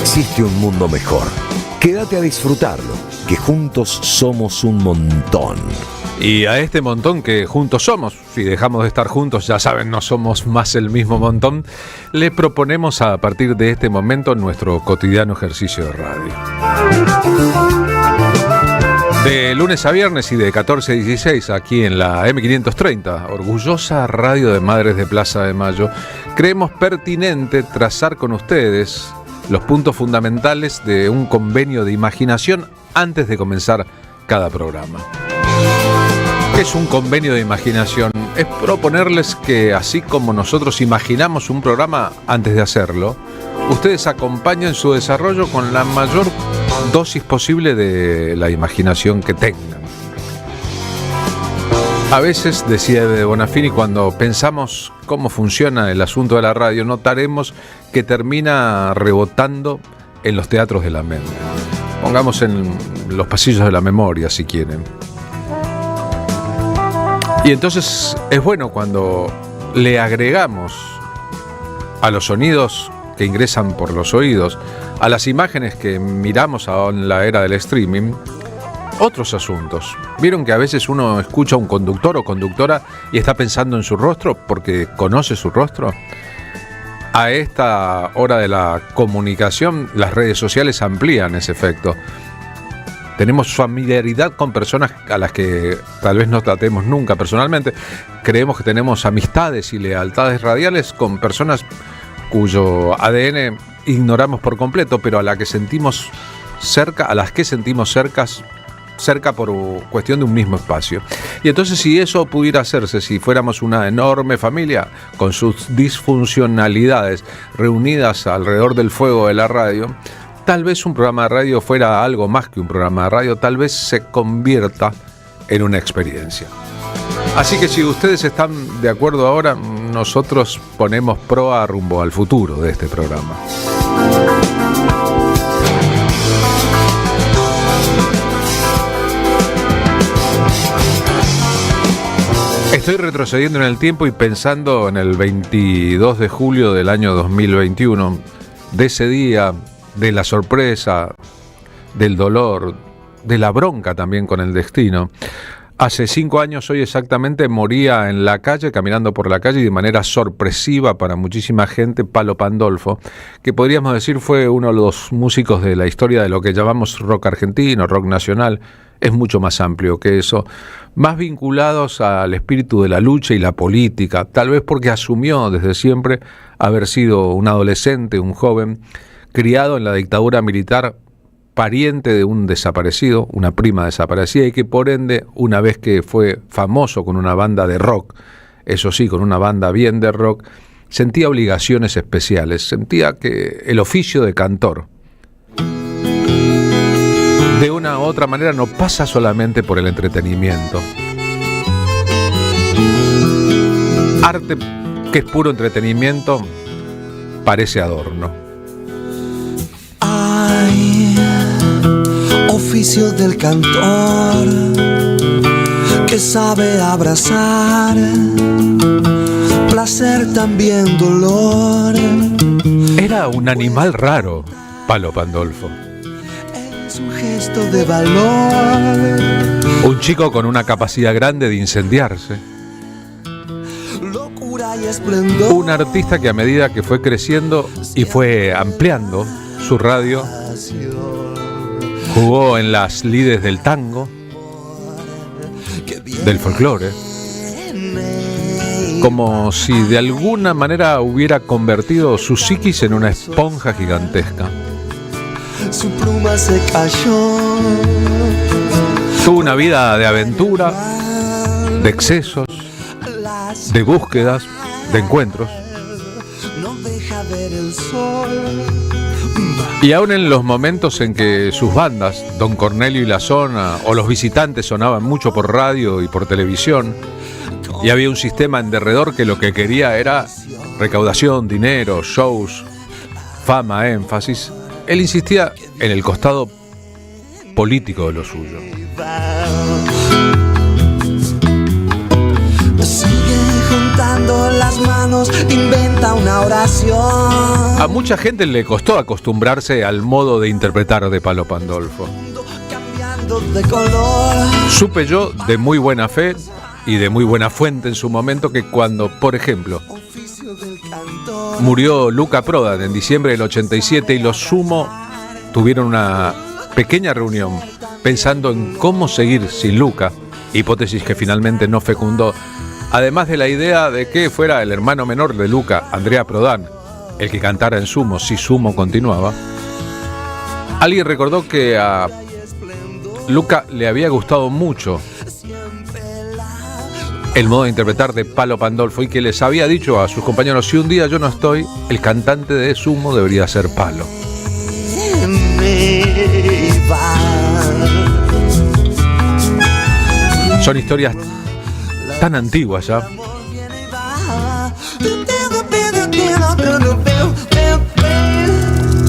existe un mundo mejor. Quédate a disfrutarlo, que juntos somos un montón. Y a este montón que juntos somos, si dejamos de estar juntos, ya saben, no somos más el mismo montón, le proponemos a partir de este momento nuestro cotidiano ejercicio de radio. De lunes a viernes y de 14 a 16 aquí en la M530, orgullosa radio de Madres de Plaza de Mayo, creemos pertinente trazar con ustedes los puntos fundamentales de un convenio de imaginación antes de comenzar cada programa. ¿Qué es un convenio de imaginación? Es proponerles que, así como nosotros imaginamos un programa antes de hacerlo, ustedes acompañen su desarrollo con la mayor dosis posible de la imaginación que tengan. A veces, decía de Bonafini, cuando pensamos cómo funciona el asunto de la radio, notaremos que termina rebotando en los teatros de la mente. Pongamos en los pasillos de la memoria, si quieren. Y entonces es bueno cuando le agregamos a los sonidos que ingresan por los oídos, a las imágenes que miramos en la era del streaming, otros asuntos. ¿Vieron que a veces uno escucha a un conductor o conductora y está pensando en su rostro porque conoce su rostro? A esta hora de la comunicación, las redes sociales amplían ese efecto. Tenemos familiaridad con personas a las que tal vez no tratemos nunca personalmente. Creemos que tenemos amistades y lealtades radiales con personas cuyo ADN ignoramos por completo, pero a las que sentimos cerca por cuestión de un mismo espacio. Y entonces, si eso pudiera hacerse, si fuéramos una enorme familia con sus disfuncionalidades reunidas alrededor del fuego de la radio, tal vez un programa de radio fuera algo más que un programa de radio, tal vez se convierta en una experiencia. Así que si ustedes están de acuerdo ahora, nosotros ponemos proa rumbo al futuro de este programa. Estoy retrocediendo en el tiempo y pensando en el 22 de julio del año 2021, de ese día, de la sorpresa, del dolor, de la bronca también con el destino. Hace 5 años, hoy exactamente, moría en la calle, caminando por la calle y de manera sorpresiva para muchísima gente, Palo Pandolfo, que podríamos decir fue uno de los músicos de la historia de lo que llamamos rock argentino, rock nacional. Es mucho más amplio que eso, más vinculados al espíritu de la lucha y la política, tal vez porque asumió desde siempre haber sido un adolescente, un joven, criado en la dictadura militar, pariente de un desaparecido, una prima desaparecida, y que por ende, una vez que fue famoso con una banda de rock, eso sí, con una banda bien de rock, sentía obligaciones especiales, sentía que el oficio de cantor, de una u otra manera, no pasa solamente por el entretenimiento. Arte que es puro entretenimiento parece adorno. Hay oficio del cantor que sabe abrazar, placer también dolor. Era un animal raro, Palo Pandolfo. Un gesto de valor. Un chico con una capacidad grande de incendiarse. Locura y esplendor. Un artista que a medida que fue creciendo y fue ampliando su radio, jugó en las lides del tango, del folclore, como si de alguna manera hubiera convertido su psiquis en una esponja gigantesca. Su pluma se cayó. Tuvo una vida de aventura, de excesos, de búsquedas, de encuentros. No deja ver el sol. Y aún en los momentos en que sus bandas, Don Cornelio y La Zona, o Los Visitantes, sonaban mucho por radio y por televisión, y había un sistema en derredor que lo que quería era recaudación, dinero, shows, fama, énfasis, él insistía en el costado político de lo suyo. Sigue juntando las manos, inventa una oración. A mucha gente le costó acostumbrarse al modo de interpretar de Palo Pandolfo. Cambiando de color. Supe yo de muy buena fe y de muy buena fuente en su momento que cuando, por ejemplo, Oficio del cantor. murió Luca Prodan en diciembre del 87 y los Sumo tuvieron una pequeña reunión pensando en cómo seguir sin Luca, hipótesis que finalmente no fecundó, además de la idea de que fuera el hermano menor de Luca, Andrea Prodan, el que cantara en Sumo si Sumo continuaba. Alguien recordó que a Luca le había gustado mucho el modo de interpretar de Palo Pandolfo y que les había dicho a sus compañeros: si un día yo no estoy, el cantante de Sumo debería ser Palo. Son historias tan antiguas ya.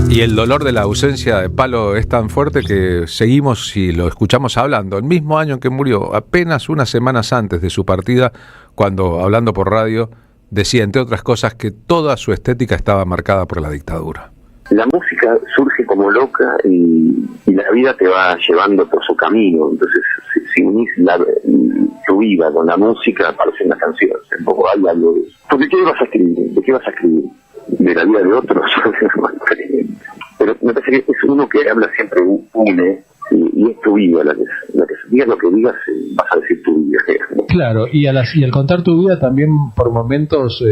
Y el dolor de la ausencia de Palo es tan fuerte que seguimos y lo escuchamos hablando. El mismo año en que murió, apenas unas semanas antes de su partida, cuando, hablando por radio, decía, entre otras cosas, que toda su estética estaba marcada por la dictadura. La música surge como loca y la vida te va llevando por su camino. Entonces, si unís tu vida con la música, aparecen las canciones. Un poco hay algo de eso. Porque ¿qué vas a escribir? ¿De qué vas a escribir? De la vida de otros. Pero me parece que es uno que habla siempre une, y es tu vida la que digas lo que digas, vas a decir tu vida. Claro, y al contar tu vida también por momentos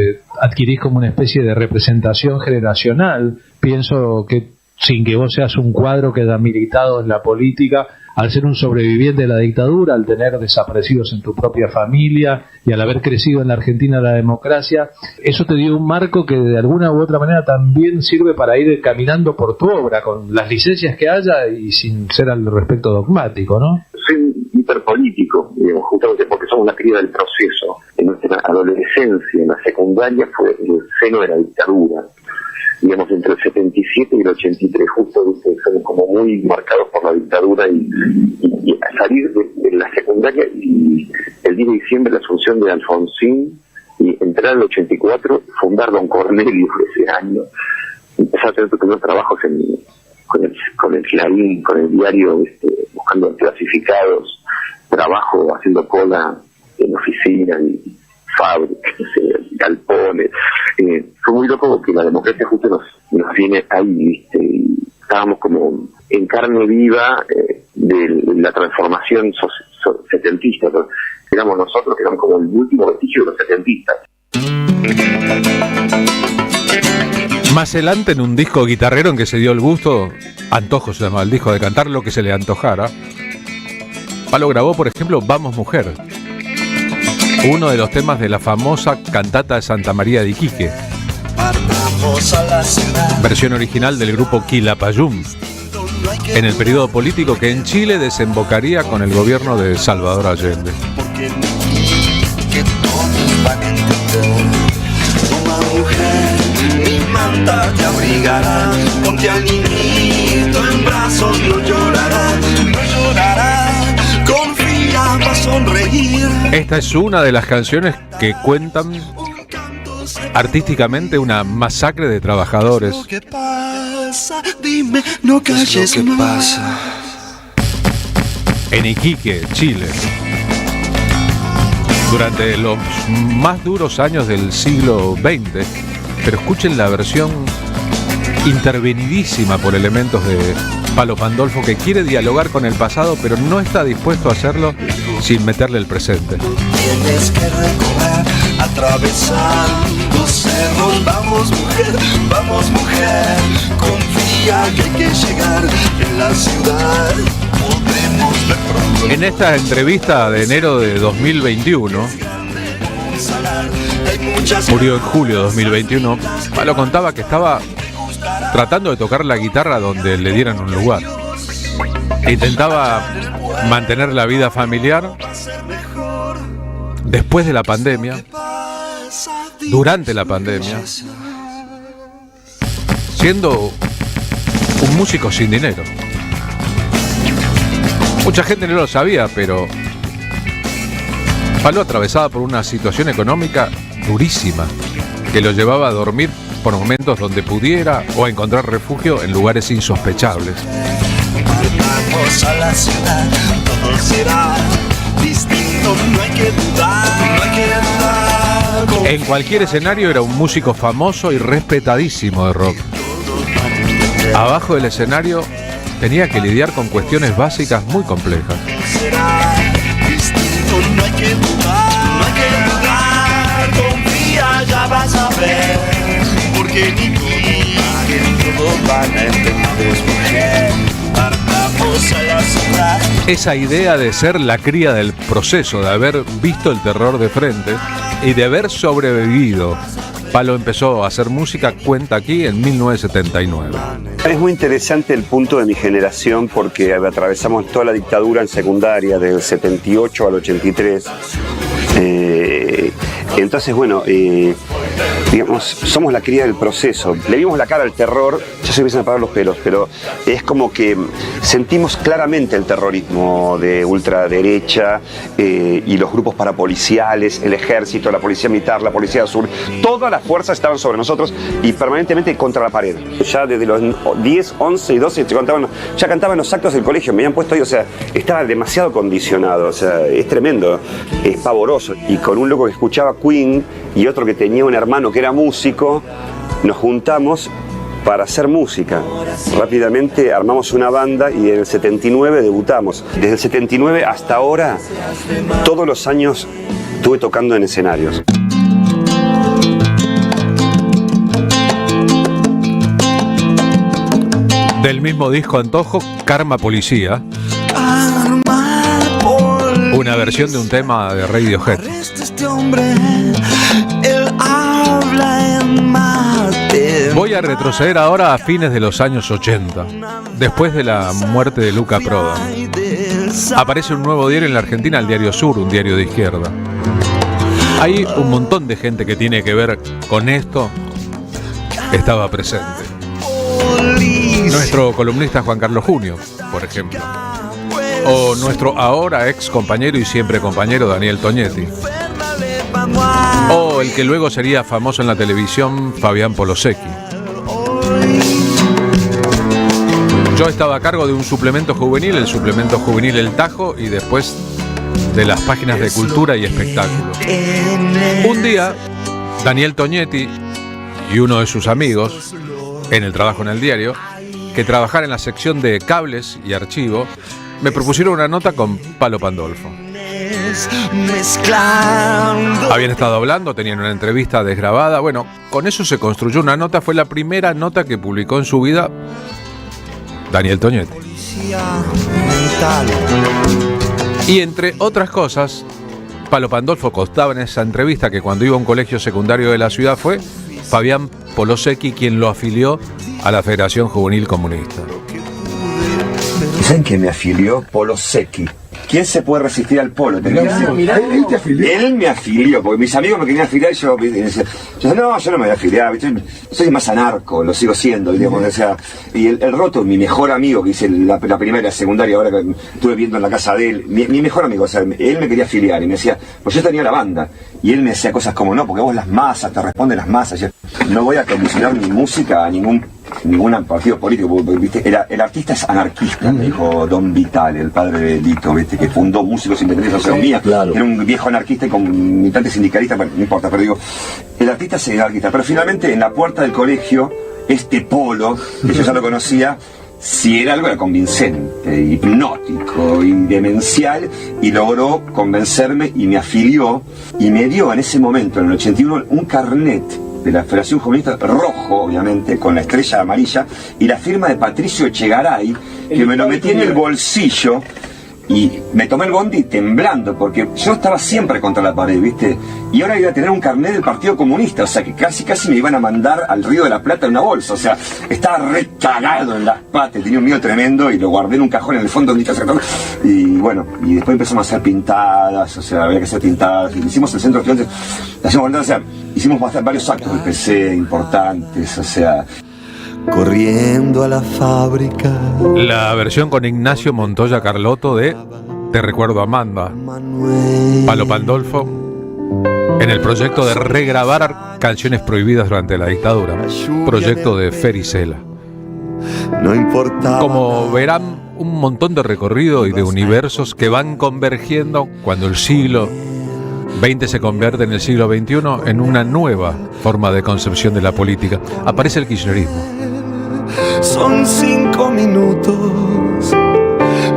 adquirís como una especie de representación generacional. Pienso que sin que vos seas un cuadro que haya militado en la política, al ser un sobreviviente de la dictadura, al tener desaparecidos en tu propia familia y al haber crecido en la Argentina la democracia, eso te dio un marco que de alguna u otra manera también sirve para ir caminando por tu obra, con las licencias que haya y sin ser al respecto dogmático, ¿no? Soy hiperpolítico, digamos, justamente porque somos la cría del proceso. En nuestra adolescencia, en la secundaria, fue el seno de la dictadura. Digamos, entre el 77 y el 83, justo fueron como muy marcados por la dictadura y a salir de la secundaria y el 10 de diciembre la asunción de Alfonsín y entrar al 84, fundar Don Cornelio ese año, empezar a tener tus primeros trabajos con el Clarín, con el diario, buscando clasificados, trabajo haciendo cola en oficina y fábricas, galpones. Fue muy loco porque la democracia justo nos viene ahí, ¿viste? Y estábamos como en carne viva de la transformación setentista. Éramos nosotros que éramos como el último vestigio de los setentistas. Más adelante, en un disco guitarrero en que se dio el gusto, Antojo se llama el disco, de cantar lo que se le antojara, Palo grabó, por ejemplo, Vamos Mujer, uno de los temas de la famosa cantata de Santa María de Iquique, versión original del grupo Quilapayún, en el periodo político que en Chile desembocaría con el gobierno de Salvador Allende. Que todos van a entender. Toma, mujer, mi manta te abrigará. Ponte al niñito en brazos, no llorará, no llorará. Confía, va a sonreír. Esta es una de las canciones que cuentan artísticamente una masacre de trabajadores. ¿Qué pasa? Dime, no calles ¿Qué más. pasa? En Iquique, Chile, durante los más duros años del siglo XX, pero escuchen la versión intervenidísima por elementos de Palo Pandolfo, que quiere dialogar con el pasado, pero no está dispuesto a hacerlo sin meterle el presente. Tienes que recorrer atravesando cerros. Vamos mujer, confía que hay que llegar en la ciudad. Podremos ver pronto. En esta entrevista de enero de 2021, murió en julio de 2021, Palo contaba que estaba tratando de tocar la guitarra donde le dieran un lugar. Intentaba mantener la vida familiar después de la pandemia, durante la pandemia, siendo un músico sin dinero. Mucha gente no lo sabía, pero Palo atravesaba por una situación económica durísima. que lo llevaba a dormir por momentos donde pudiera o a encontrar refugio en lugares insospechables. Partamos a la ciudad, todo será distinto, no hay que dudar, no hay que dudar. En cualquier escenario era un músico famoso y respetadísimo de rock. Abajo del escenario tenía que lidiar con cuestiones básicas muy complejas. Será distinto, no hay que dudar, no hay que dudar. Confía, ya vas a ver, porque ni todo van a entender, mujer. Partamos a la ciudad. Esa idea de ser la cría del proceso, de haber visto el terror de frente y de haber sobrevivido. Palo empezó a hacer música, cuenta aquí, en 1979. Es muy interesante el punto de mi generación porque atravesamos toda la dictadura en secundaria, del 78 al 83. Entonces, bueno, digamos, somos la cría del proceso. Le vimos la cara al terror, ya se empiezan a parar los pelos, pero es como que sentimos claramente el terrorismo de ultraderecha y los grupos parapoliciales, el ejército, la policía militar, la policía sur, todas las fuerzas estaban sobre nosotros y permanentemente contra la pared. Ya desde los 10, 11 y 12 ya cantaban los actos del colegio, me habían puesto ahí, o sea, estaba demasiado condicionado, o sea, es tremendo, es pavoroso. Y con un loco que escuchaba Queen y otro que tenía un hermano que era músico, nos juntamos para hacer música. Rápidamente armamos una banda y en el 79 debutamos. Desde el 79 hasta ahora, todos los años estuve tocando en escenarios. Del mismo disco Antojo, Karma Policía, una versión de un tema de Radiohead. Voy a retroceder ahora a fines de los años 80, después de la muerte de Luca Prodan. Aparece un nuevo diario en la Argentina, el Diario Sur, un diario de izquierda. Hay un montón de gente que tiene que ver con esto, estaba presente. Nuestro columnista Juan Carlos Junio, por ejemplo. O nuestro ahora ex compañero y siempre compañero Daniel Toñetti. O el que luego sería famoso en la televisión, Fabián Polosecchi. Yo estaba a cargo de un suplemento juvenil, el suplemento juvenil El Tajo, y después de las páginas de cultura y espectáculos. Un día, Daniel Toñetti y uno de sus amigos, en el trabajo en el diario, que trabajara en la sección de cables y archivo, me propusieron una nota con Palo Pandolfo. Habían estado hablando, tenían una entrevista desgrabada. Bueno, con eso se construyó una nota. Fue la primera nota que publicó en su vida Daniel Toñetti. Y entre otras cosas, Palo Pandolfo contaba en esa entrevista que cuando iba a un colegio secundario de la ciudad fue Fabián Polosecchi quien lo afilió a la Federación Juvenil Comunista. ¿Saben quién me afilió? Polosecchi. ¿Quién se puede resistir al polo? Él te afilió. Él me afilió, porque mis amigos me querían afiliar y yo decía, no, yo no me voy a afiliar, soy más anarco, lo sigo siendo, digamos, o sea, y el Roto, mi mejor amigo, que hice la primera y la secundaria, ahora que estuve viendo en la casa de él, mi mejor amigo, o sea, él me quería afiliar y me decía, pues yo tenía la banda, y él me decía cosas como, no, porque vos las masas, te responden las masas, yo no voy a condicionar mi música a ningún partido político, ¿viste? El artista es anarquista, me dijo Don Vital, el padre de Lito, ¿viste? Que fundó Músicos Independientes de Autonomía, claro. Era un viejo anarquista y con militante sindicalista, bueno, no importa, pero digo, el artista es anarquista, pero finalmente en la puerta del colegio, este Polo, que yo ya lo conocía, si era algo era convincente, hipnótico y demencial, y logró convencerme y me afilió y me dio en ese momento, en el 81, un carnet de la Federación Comunista, rojo obviamente, con la estrella amarilla, y la firma de Patricio Echegaray, que me lo metí en el bolsillo, y me tomé el bondi temblando, porque yo estaba siempre contra la pared, ¿viste? Y ahora iba a tener un carnet del Partido Comunista, o sea que casi me iban a mandar al Río de la Plata en una bolsa, o sea, estaba recagado en las patas, tenía un miedo tremendo, y lo guardé en un cajón en el fondo de mi casa, y bueno, y después empezamos a hacer pintadas, o sea, había que hacer pintadas, y hicimos el centro de estudiantes, o sea, hicimos varios actos del PC importantes, o sea... Corriendo a la fábrica. La versión con Ignacio Montoya Carlotto de Te recuerdo Amanda. Palo Pandolfo en el proyecto de regrabar Canciones prohibidas durante la dictadura, proyecto de Feri Sela. No importaba. Como verán, un montón de recorrido y de universos que van convergiendo cuando el siglo XX se convierte en el siglo XXI en una nueva forma de concepción de la política. Aparece el kirchnerismo. Son 5 minutos.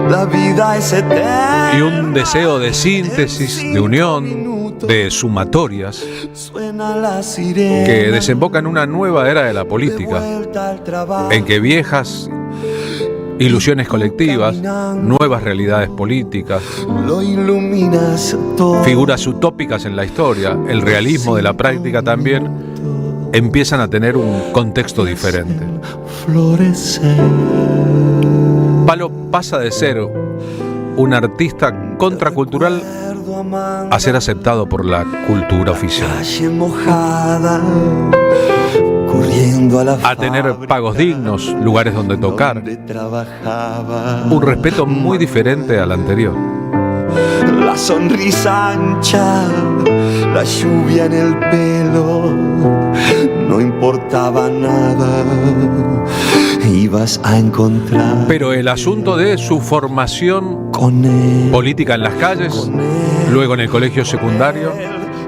La vida es eterna. Y un deseo de síntesis, de unión, de sumatorias, Suena la sirena, que desemboca en una nueva era de la política, vuelta al trabajo. en que viejas ilusiones colectivas, nuevas realidades políticas, Lo iluminas todo. figuras utópicas en la historia, el realismo de la práctica también, empiezan a tener un contexto diferente. Florecer. Palo pasa de ser un artista contracultural a ser aceptado por la cultura oficial, Calle mojada, corriendo a la a tener pagos dignos, lugares donde tocar, donde trabajaba. un respeto muy diferente al anterior. La sonrisa ancha, la lluvia en el pelo, no importaba nada, ibas a encontrar Pero el asunto de su formación con él. política en las calles, luego en el colegio secundario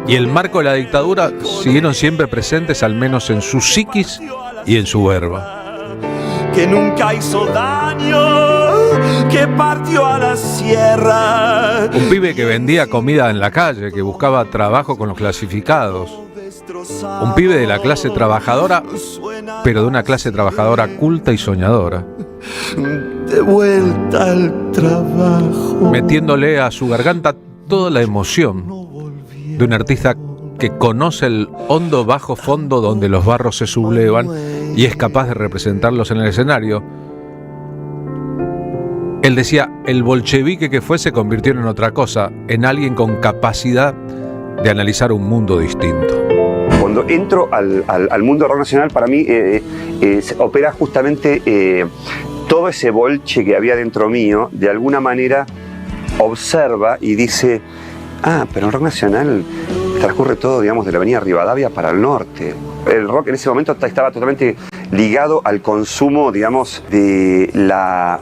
y el marco de la dictadura siguieron siempre presentes, al menos en su psiquis y en su verba. Que nunca hizo daño, que partió a la sierra. Un pibe que vendía comida en la calle, que buscaba trabajo con los clasificados. Un pibe de la clase trabajadora, pero de una clase trabajadora culta y soñadora, De vuelta al trabajo. metiéndole a su garganta toda la emoción de un artista que conoce el hondo bajo fondo donde los barros se sublevan y es capaz de representarlos en el escenario. Él decía, el bolchevique que fue se convirtió en otra cosa, en alguien con capacidad de analizar un mundo distinto. Cuando entro al mundo rock nacional, para mí opera justamente todo ese bolche que había dentro mío, de alguna manera observa y dice, pero en rock nacional transcurre todo, digamos, de la avenida Rivadavia para el norte. El rock en ese momento estaba totalmente ligado al consumo, digamos, de la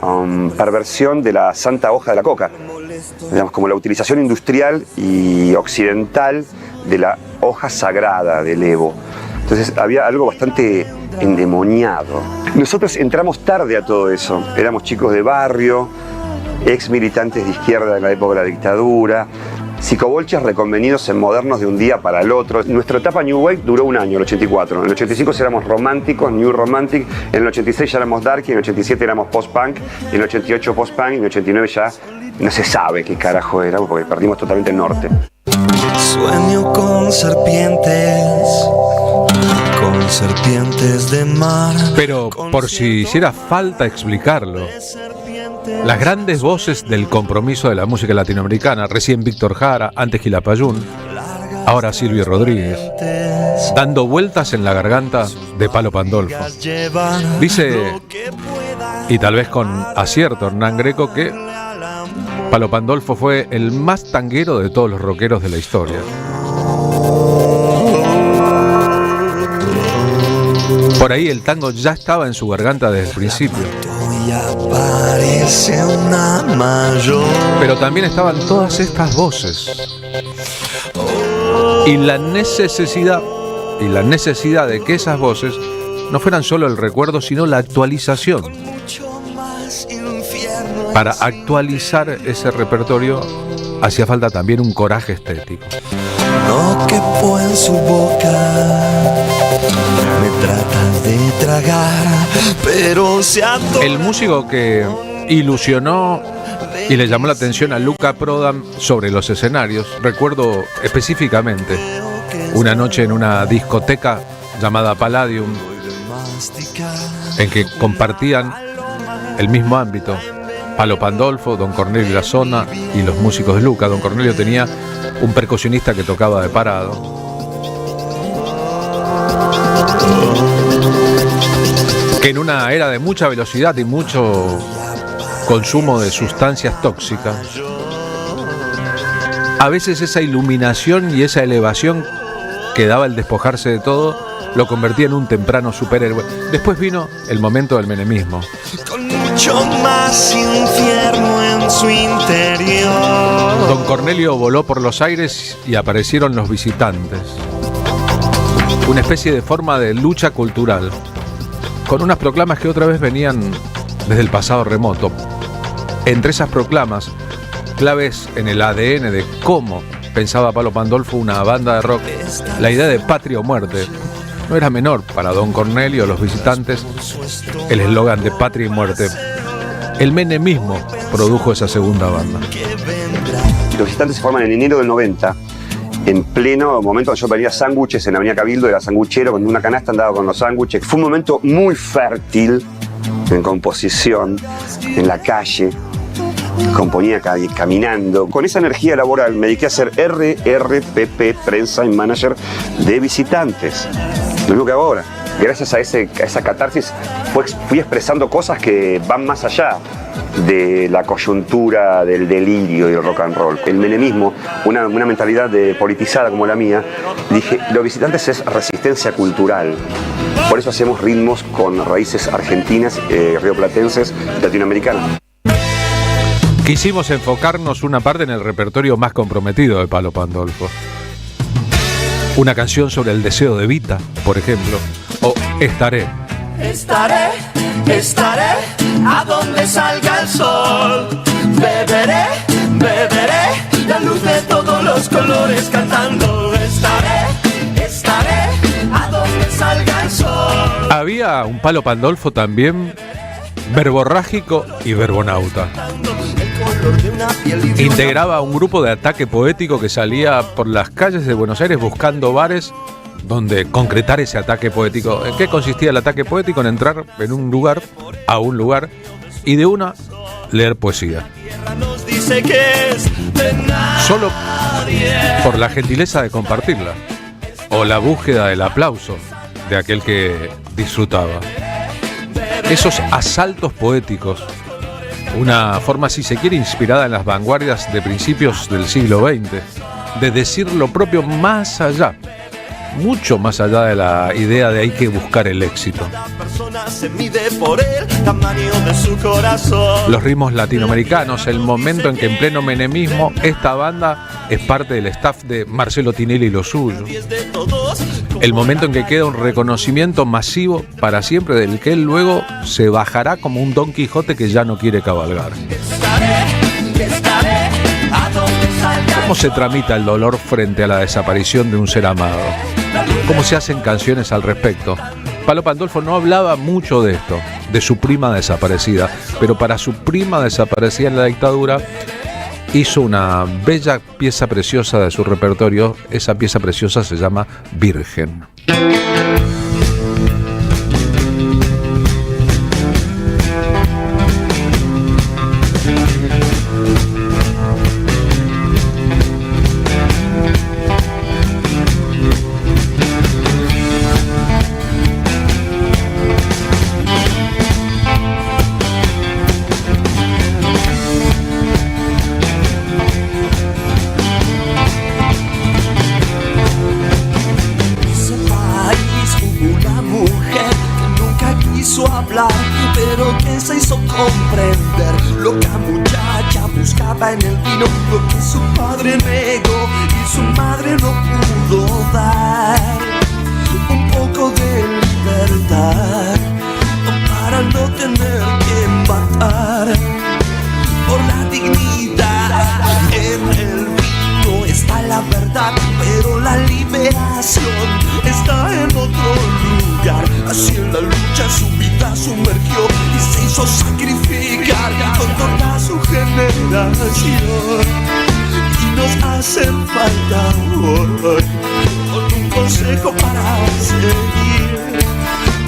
perversión de la santa hoja de la coca. Digamos, como la utilización industrial y occidental de la hoja sagrada del Evo. Entonces había algo bastante endemoniado. Nosotros entramos tarde a todo eso. Éramos chicos de barrio, ex militantes de izquierda en la época de la dictadura, psicobolches reconvenidos en modernos de un día para el otro. Nuestra etapa New Wave duró un año, el 84. En el 85 éramos románticos, New Romantic. En el 86 ya éramos dark, en el 87 éramos post-punk, en el 88 post-punk, y en el 89 ya no se sabe qué carajo era, porque perdimos totalmente el norte. Sueño con serpientes de mar. Pero por si hiciera falta explicarlo, las grandes voces del compromiso de la música latinoamericana, recién Víctor Jara, antes Quilapayún, ahora Silvio Rodríguez, dando vueltas en la garganta de Palo Pandolfo. Dice, y tal vez con acierto, Hernán Greco, que Palo Pandolfo fue el más tanguero de todos los rockeros de la historia. Por ahí el tango ya estaba en su garganta desde el principio. Y aparece una mayor. Pero también estaban todas estas voces. Y la necesidad de que esas voces no fueran solo el recuerdo, sino la actualización. Para actualizar ese repertorio hacía falta también un coraje estético. No quepo en su boca, me tratas de tragar, pero se ató. El músico que ilusionó y le llamó la atención a Luca Prodan sobre los escenarios, recuerdo específicamente una noche en una discoteca llamada Palladium, en que compartían el mismo ámbito Palo Pandolfo, Don Cornelio Lasona y los músicos de Luca. Don Cornelio tenía un percusionista que tocaba de parado. Que en una era de mucha velocidad y mucho consumo de sustancias tóxicas, a veces esa iluminación y esa elevación quedaba el despojarse de todo, lo convertía en un temprano superhéroe. Después vino el momento del menemismo. Con mucho más infierno en su interior. Don Cornelio voló por los aires y aparecieron los visitantes. Una especie de forma de lucha cultural, con unas proclamas que otra vez venían desde el pasado remoto. Entre esas proclamas, claves en el ADN de cómo pensaba Palo Pandolfo una banda de rock, la idea de patria o muerte. No era menor para Don Cornelio, los visitantes, el eslogan de patria y muerte. El menemismo produjo esa segunda banda. Los visitantes se forman en enero del 90. En pleno momento yo vendía sándwiches en Avenida Cabildo, era sanguchero, con una canasta andaba con los sándwiches. Fue un momento muy fértil en composición, en la calle, componía caminando. Con esa energía laboral me dediqué a ser RRPP, Prensa y Manager de Visitantes. Lo mismo que hago ahora. Gracias a esa catarsis fui expresando cosas que van más allá de la coyuntura del delirio y el rock and roll. El menemismo, una mentalidad politizada como la mía, dije, los visitantes es resistencia cultural. Por eso hacemos ritmos con raíces argentinas, rioplatenses, latinoamericanas. Quisimos enfocarnos una parte en el repertorio más comprometido de Palo Pandolfo. Una canción sobre el deseo de Evita, por ejemplo, o Estaré. Estaré a donde salga el sol. Beberé la luz de todos los colores cantando. Estaré a donde salga el sol. Había un Palo Pandolfo también verborrágico y verbonauta. Integraba un grupo de ataque poético que salía por las calles de Buenos Aires buscando bares donde concretar ese ataque poético. ¿En qué consistía el ataque poético? En entrar en un lugar, a un lugar, y de una leer poesía. Solo por la gentileza de compartirla, o la búsqueda del aplauso de aquel que disfrutaba. Esos asaltos poéticos, una forma, si se quiere, inspirada en las vanguardias de principios del siglo XX, de decir lo propio más allá, mucho más allá de la idea de hay que buscar el éxito. Los ritmos latinoamericanos, el momento en que en pleno menemismo esta banda es parte del staff de Marcelo Tinelli y lo suyo. El momento en que queda un reconocimiento masivo para siempre del que él luego se bajará como un Don Quijote que ya no quiere cabalgar. ¿Cómo se tramita el dolor frente a la desaparición de un ser amado? ¿Cómo se hacen canciones al respecto? Palo Pandolfo no hablaba mucho de esto, de su prima desaparecida, pero para su prima desaparecida en la dictadura hizo una bella pieza preciosa de su repertorio. Esa pieza preciosa se llama Virgen. Pero que se hizo comprender lo que la muchacha buscaba en el vino, lo que su padre negó y su madre no pudo dar. Un poco de libertad para no tener que matar por la dignidad. En el vino está la verdad, pero la liberación está en otro lugar. Así en la lucha su vida sumergió y se hizo sacrificar con toda su generación. Y nos hacen falta hoy con un consejo para seguir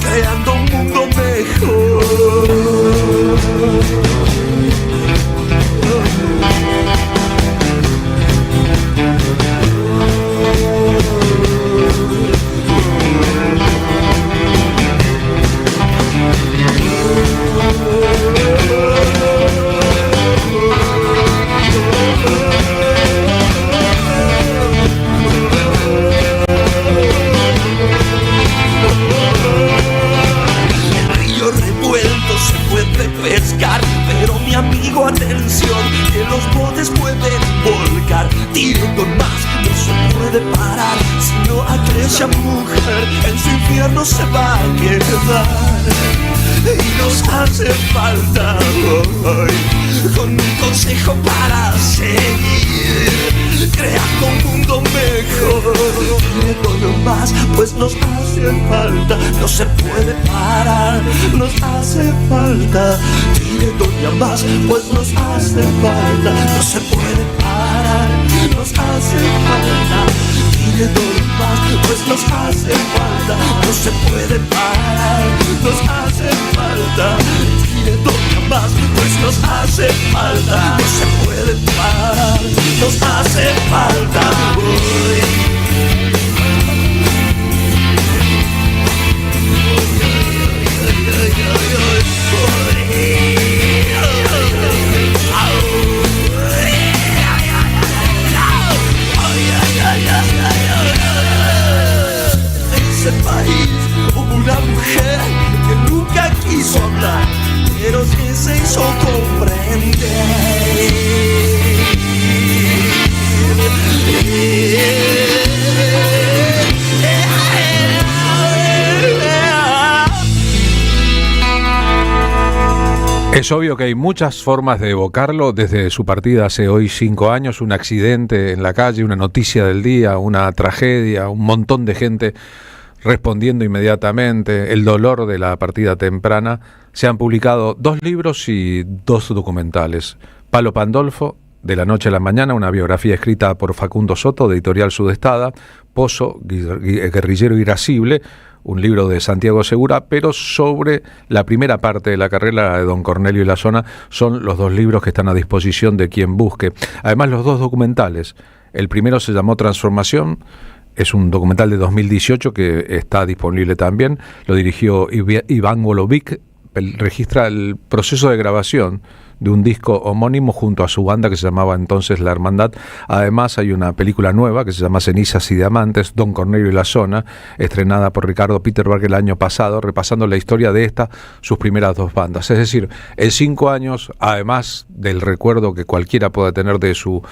creando un mundo mejor. dicha mujer en su infierno se va a quedar. Y nos hace falta hoy con un consejo para seguir creando un mundo mejor. Todo más, pues nos hace falta, no se puede parar, nos hace falta. Dile doña más, pues nos hace falta, no se puede parar, nos hace falta. Dile doña más, pues nos hace falta, no se puede parar, nos hace falta. Dile doña más, pues nos hace falta, no se puede parar, nos hace falta hoy. En ese país hubo una mujer que nunca quiso hablar, pero que se hizo comprender. Es obvio que hay muchas formas de evocarlo, desde su partida hace hoy 5 años, un accidente en la calle, una noticia del día, una tragedia, un montón de gente respondiendo inmediatamente, el dolor de la partida temprana. Se han publicado 2 libros y 2 documentales. Palo Pandolfo, de la noche a la mañana, una biografía escrita por Facundo Soto, de Editorial Sudestada. Pozo, guerrillero irascible, un libro de Santiago Segura, pero sobre la primera parte de la carrera de don Cornelio y la Zona son los 2 libros que están a disposición de quien busque. Además, los 2 documentales. El primero se llamó Transformación, es un documental de 2018 que está disponible también, lo dirigió Iván Golovic, registra el proceso de grabación de un disco homónimo junto a su banda que se llamaba entonces La Hermandad. Además hay una película nueva que se llama Cenizas y Diamantes, Don Cornelio y la Zona, estrenada por Ricardo Peterberg el año pasado, repasando la historia de sus primeras 2 bandas. Es decir, en 5 años, además del recuerdo que cualquiera pueda tener de su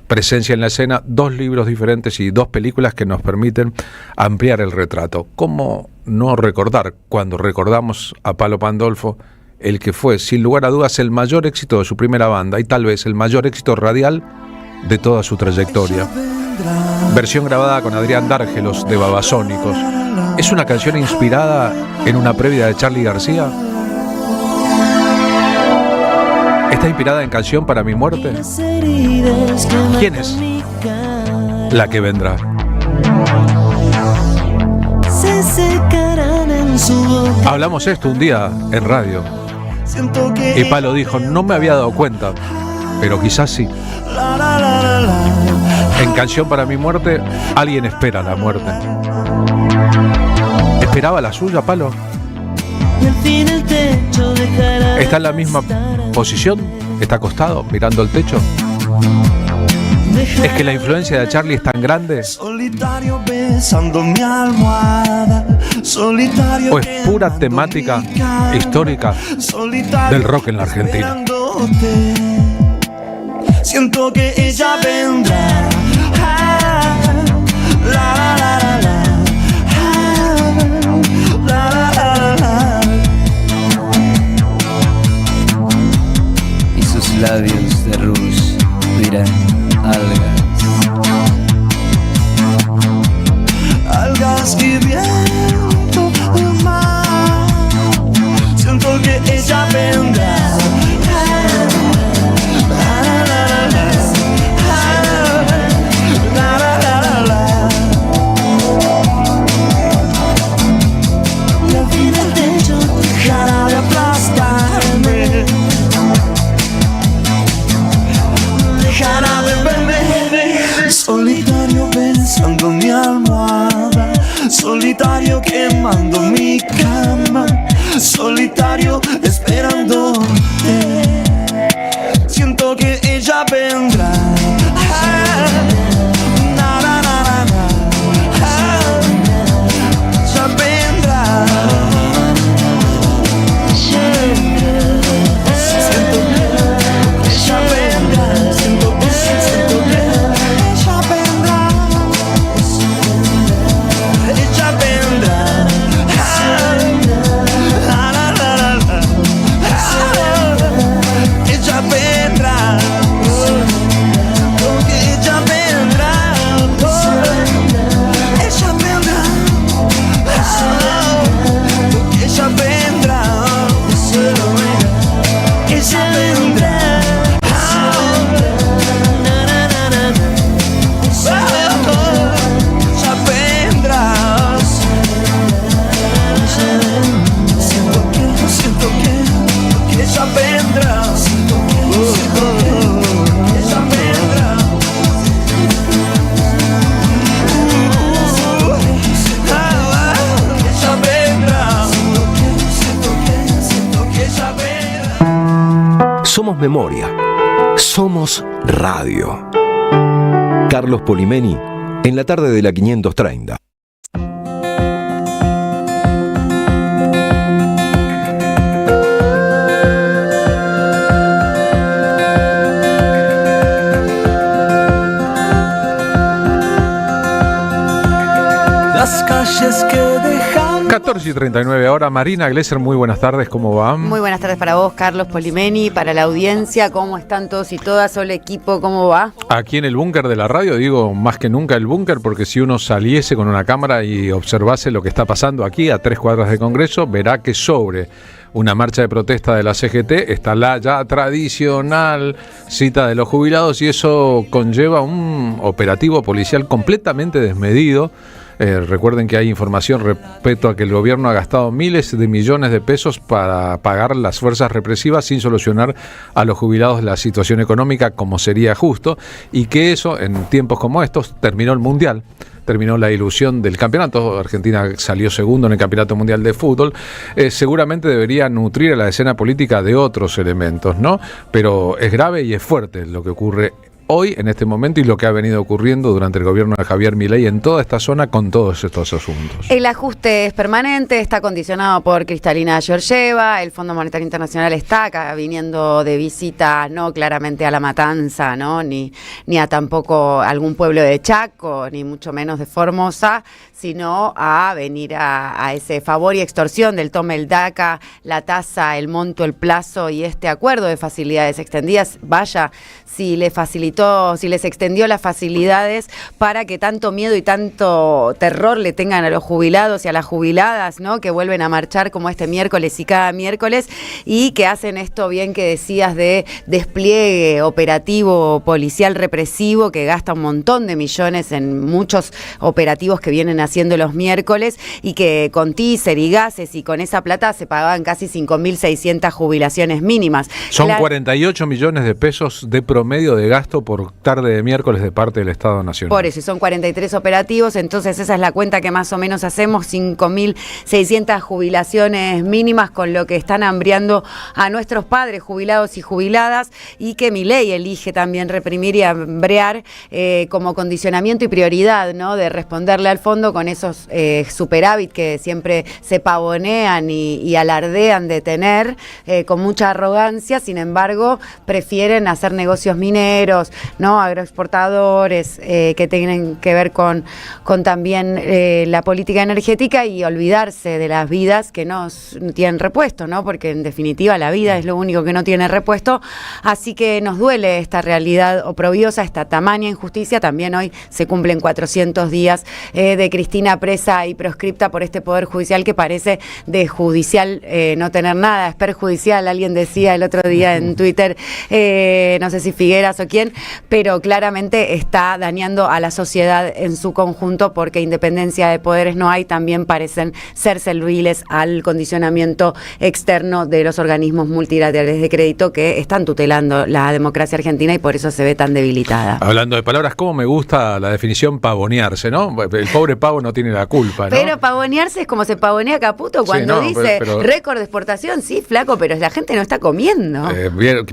presencia en la escena, 2 libros diferentes y 2 películas que nos permiten ampliar el retrato. ¿Cómo no recordar, cuando recordamos a Palo Pandolfo, el que fue, sin lugar a dudas, el mayor éxito de su primera banda y tal vez el mayor éxito radial de toda su trayectoria? Versión grabada con Adrián Dárgelos de Babasónicos. ¿Es una canción inspirada en una previa de Charly García? ¿Está inspirada en Canción para mi muerte? ¿Quién es la que vendrá? Hablamos esto un día en radio y Palo dijo, no me había dado cuenta, pero quizás sí. En Canción para mi muerte, alguien espera la muerte. ¿Esperaba la suya, Palo? ¿Está en la misma posición? ¿Está acostado mirando el techo? ¿Es que la influencia de Charly es tan grande? Solitario besando mi almohada, solitario. ¿O es pura temática histórica del rock en la Argentina? Siento que ella vendrá. Y sus labios de rouge dirán algas y viento del mar. Siento que ella vendrá. La vida del techo dejará de aplastarme, dejará de verme. Solitario pensando mi almohada, solitario quemando mi cama, solitario esperando ella vendrá. Ya vendrás. Siento que ella vendrá. Ella vendrá. Ella vendrá. Siento que ella vendrá. Somos memoria. Somos radio. Carlos Polimeni, en la tarde de la 530. Las calles que dejan 14:39 ahora. Marina Glesser, muy buenas tardes, ¿cómo van? Muy buenas tardes para vos, Carlos Polimeni, para la audiencia, ¿cómo están todos y todas? Hola equipo, ¿cómo va? Aquí en el búnker de la radio, digo más que nunca el búnker, porque si uno saliese con una cámara y observase lo que está pasando aquí a 3 cuadras de Congreso, verá que sobre una marcha de protesta de la CGT está la ya tradicional cita de los jubilados, y eso conlleva un operativo policial completamente desmedido. Recuerden que hay información respecto a que el gobierno ha gastado miles de millones de pesos para pagar las fuerzas represivas sin solucionar a los jubilados la situación económica como sería justo, y que eso en tiempos como estos terminó el Mundial. Terminó la ilusión del campeonato. Argentina salió segundo en el Campeonato Mundial de Fútbol. Seguramente debería nutrir a la escena política de otros elementos, ¿no? Pero es grave y es fuerte lo que ocurre hoy, en este momento, y lo que ha venido ocurriendo durante el gobierno de Javier Milei en toda esta zona con todos estos asuntos. El ajuste es permanente, está condicionado por Cristalina Georgieva. El Fondo Monetario Internacional está acá viniendo de visita, no claramente a La Matanza, ¿no? Ni a tampoco algún pueblo de Chaco, ni mucho menos de Formosa, sino a venir a ese favor y extorsión del tome el DACA, la tasa, el monto, el plazo y este acuerdo de facilidades extendidas. Vaya, si les extendió las facilidades para que tanto miedo y tanto terror le tengan a los jubilados y a las jubiladas, ¿no? Que vuelven a marchar como este miércoles y cada miércoles, y que hacen esto bien que decías de despliegue operativo policial represivo, que gasta un montón de millones en muchos operativos que vienen haciendo los miércoles, y que con teaser y gases y con esa plata se pagaban casi 5.600 jubilaciones mínimas. Son 48 millones de pesos de promedio de gasto por tarde de miércoles de parte del Estado Nacional. Por eso, y son 43 operativos, entonces esa es la cuenta que más o menos hacemos, 5.600 jubilaciones mínimas, con lo que están hambriando a nuestros padres jubilados y jubiladas, y que Milei elige también reprimir y hambrear como condicionamiento y prioridad, ¿no? De responderle al fondo con esos superávit que siempre se pavonean y alardean de tener con mucha arrogancia. Sin embargo, prefieren hacer negocios mineros, ¿no? Agroexportadores, que tienen que ver con también la política energética, y olvidarse de las vidas que no tienen repuesto, ¿no? Porque en definitiva la vida es lo único que no tiene repuesto. Así que nos duele esta realidad oprobiosa, esta tamaña injusticia. También hoy se cumplen 400 días de Cristina presa y proscripta por este Poder Judicial que parece de judicial no tener nada, es perjudicial. Alguien decía el otro día en Twitter, no sé si Figueras o quién, pero claramente está dañando a la sociedad en su conjunto, porque independencia de poderes no hay. También parecen ser serviles al condicionamiento externo de los organismos multilaterales de crédito que están tutelando la democracia argentina, y por eso se ve tan debilitada. Hablando de palabras, cómo me gusta la definición pavonearse, ¿no? El pobre pavo no tiene la culpa, ¿no? Pero pavonearse es como se pavonea Caputo cuando dice récord de exportación, sí, flaco, pero la gente no está comiendo.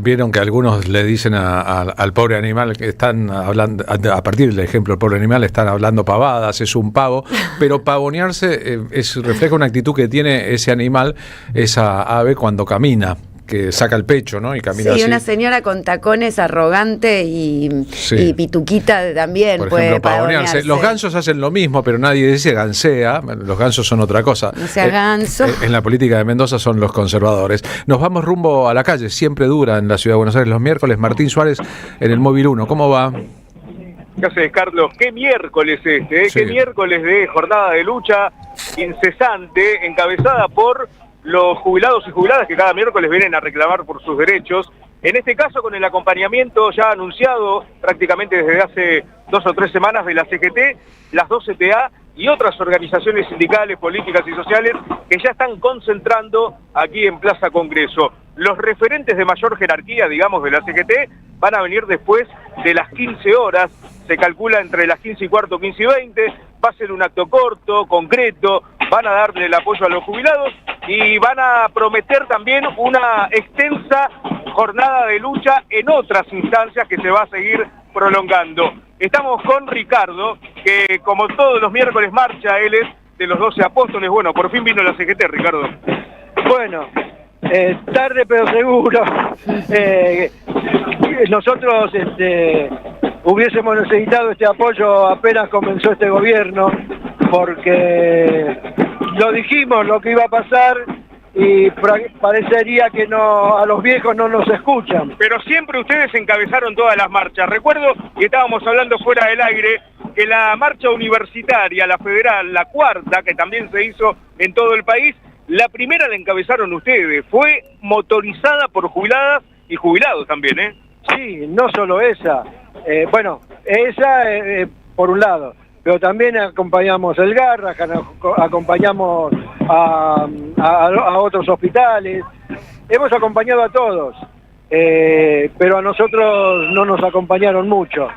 Vieron que algunos le dicen al pobre animal, que están hablando, a partir del ejemplo del pobre animal, están hablando pavadas, es un pavo, pero pavonearse refleja una actitud que tiene ese animal, esa ave, cuando camina, que saca el pecho, ¿no? Y camina así. Sí, una señora con tacones, arrogante y pituquita también. Por ejemplo, pavonearse. Los gansos hacen lo mismo, pero nadie dice gansea. Los gansos son otra cosa. No sea ganso. En la política de Mendoza son los conservadores. Nos vamos rumbo a la calle, siempre dura en la Ciudad de Buenos Aires los miércoles. Martín Suárez en el Móvil 1. ¿Cómo va? ¿Qué haces, Carlos? ¿Qué miércoles este? Sí. ¿Qué miércoles de jornada de lucha incesante, encabezada por los jubilados y jubiladas que cada miércoles vienen a reclamar por sus derechos. En este caso con el acompañamiento ya anunciado prácticamente desde hace 2 o 3 semanas de la CGT, las 2 CTA y otras organizaciones sindicales, políticas y sociales que ya están concentrando aquí en Plaza Congreso. Los referentes de mayor jerarquía, digamos, de la CGT van a venir después de las 15 horas, se calcula entre las 15 y cuarto, 15 y 20, va a ser un acto corto, concreto, van a darle el apoyo a los jubilados y van a prometer también una extensa jornada de lucha en otras instancias que se va a seguir prolongando. Estamos con Ricardo, que como todos los miércoles marcha, él es de los 12 apóstoles. Bueno, por fin vino la CGT, Ricardo. Bueno, tarde pero seguro. Nosotros hubiésemos necesitado este apoyo apenas comenzó este gobierno, porque lo dijimos lo que iba a pasar y parecería que no, a los viejos no nos escuchan. Pero siempre ustedes encabezaron todas las marchas. Recuerdo, y estábamos hablando fuera del aire, que la marcha universitaria, la federal, la cuarta, que también se hizo en todo el país, la primera la encabezaron ustedes. Fue motorizada por jubiladas y jubilados también, ¿eh? Sí, no solo esa. Bueno, esa por un lado, pero también acompañamos el Garrahan, acompañamos a otros hospitales, hemos acompañado a todos, pero a nosotros no nos acompañaron mucho.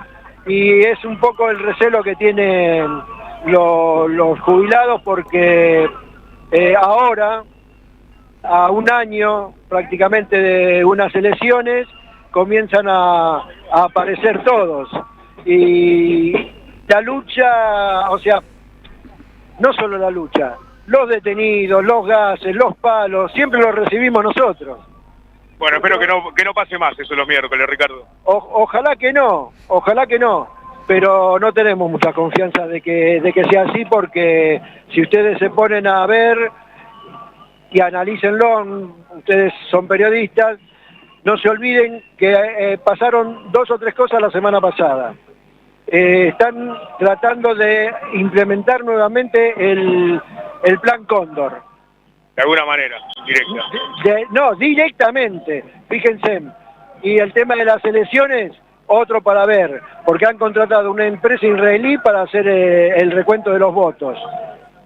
Y es un poco el recelo que tienen los jubilados porque ahora, a un año prácticamente de unas elecciones, comienzan a aparecer todos. Y la lucha, o sea, no solo la lucha, los detenidos, los gases, los palos, siempre los recibimos nosotros. Bueno, espero que no pase más eso los miércoles, Ricardo. Ojalá que no, pero no tenemos mucha confianza de que sea así, porque si ustedes se ponen a ver y analícenlo, ustedes son periodistas, no se olviden que pasaron 2 o 3 cosas la semana pasada. Están tratando de implementar nuevamente el plan Cóndor. De alguna manera, directa. No, directamente, fíjense. Y el tema de las elecciones, otro para ver, porque han contratado una empresa israelí para hacer el recuento de los votos.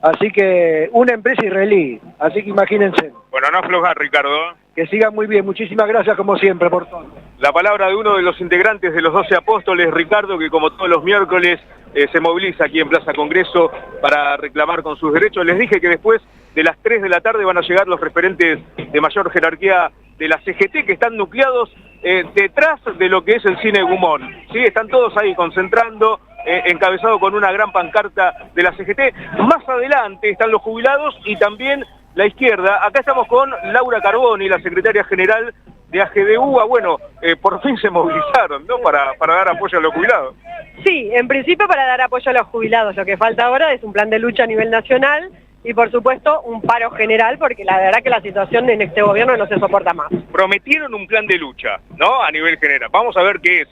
Así que, una empresa israelí, así que imagínense. Bueno, no aflojar, Ricardo. Que sigan muy bien, muchísimas gracias como siempre por todo. La palabra de uno de los integrantes de los 12 apóstoles, Ricardo, que como todos los miércoles se moviliza aquí en Plaza Congreso para reclamar con sus derechos. Les dije que después de las 3 de la tarde van a llegar los referentes de mayor jerarquía de la CGT, que están nucleados detrás de lo que es el Cine Gumón. ¿Sí? Están todos ahí concentrando, encabezado con una gran pancarta de la CGT. Más adelante están los jubilados y también la izquierda. Acá estamos con Laura Carboni, la secretaria general de AGDU. Bueno, por fin se movilizaron, ¿no? Para dar apoyo a los jubilados. Sí, en principio para dar apoyo a los jubilados. Lo que falta ahora es un plan de lucha a nivel nacional y por supuesto un paro general, porque la verdad que la situación en este gobierno no se soporta más. Prometieron un plan de lucha, ¿no? A nivel general. Vamos a ver qué es.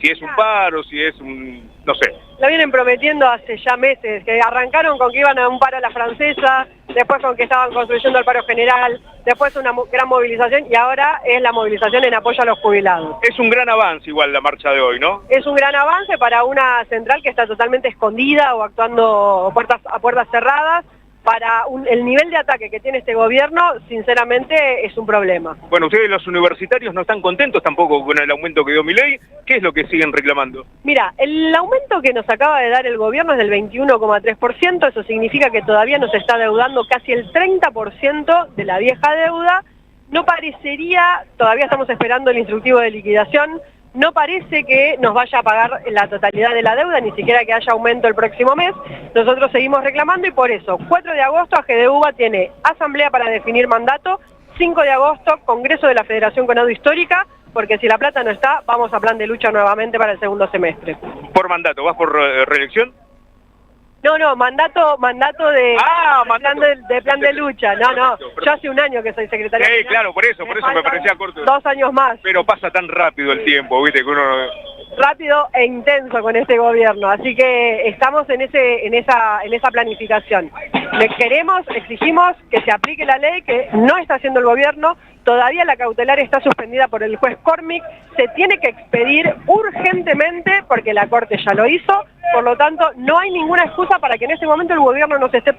Si es un paro, si es un... no sé. Lo vienen prometiendo hace ya meses, que arrancaron con que iban a un paro a la francesa, después con que estaban construyendo el paro general, después una gran movilización y ahora es la movilización en apoyo a los jubilados. Es un gran avance igual la marcha de hoy, ¿no? Es un gran avance para una central que está totalmente escondida o actuando a puertas cerradas. Para el nivel de ataque que tiene este gobierno, sinceramente, es un problema. Bueno, ustedes los universitarios no están contentos tampoco con el aumento que dio Milei. ¿Qué es lo que siguen reclamando? Mira, el aumento que nos acaba de dar el gobierno es del 21,3%, eso significa que todavía nos está deudando casi el 30% de la vieja deuda. No parecería, todavía estamos esperando el instructivo de liquidación, no parece que nos vaya a pagar la totalidad de la deuda, ni siquiera que haya aumento el próximo mes. Nosotros seguimos reclamando y por eso, 4 de agosto AGDUBA tiene asamblea para definir mandato, 5 de agosto Congreso de la Federación Conado Histórica, porque si la plata no está, vamos a plan de lucha nuevamente para el segundo semestre. ¿Por mandato? ¿Vas por reelección? No, mandato de, mandato. de plan de lucha. No, yo hace un año que soy secretaria. Claro, por eso me parecía corto. 2 años más. Pero pasa tan rápido el tiempo, viste, que uno... Rápido e intenso con este gobierno, así que estamos en esa planificación. Exigimos que se aplique la ley, que no está haciendo el gobierno. Todavía la cautelar está suspendida por el juez Cormick, se tiene que expedir urgentemente porque la Corte ya lo hizo, por lo tanto no hay ninguna excusa para que en este momento el gobierno no nos esté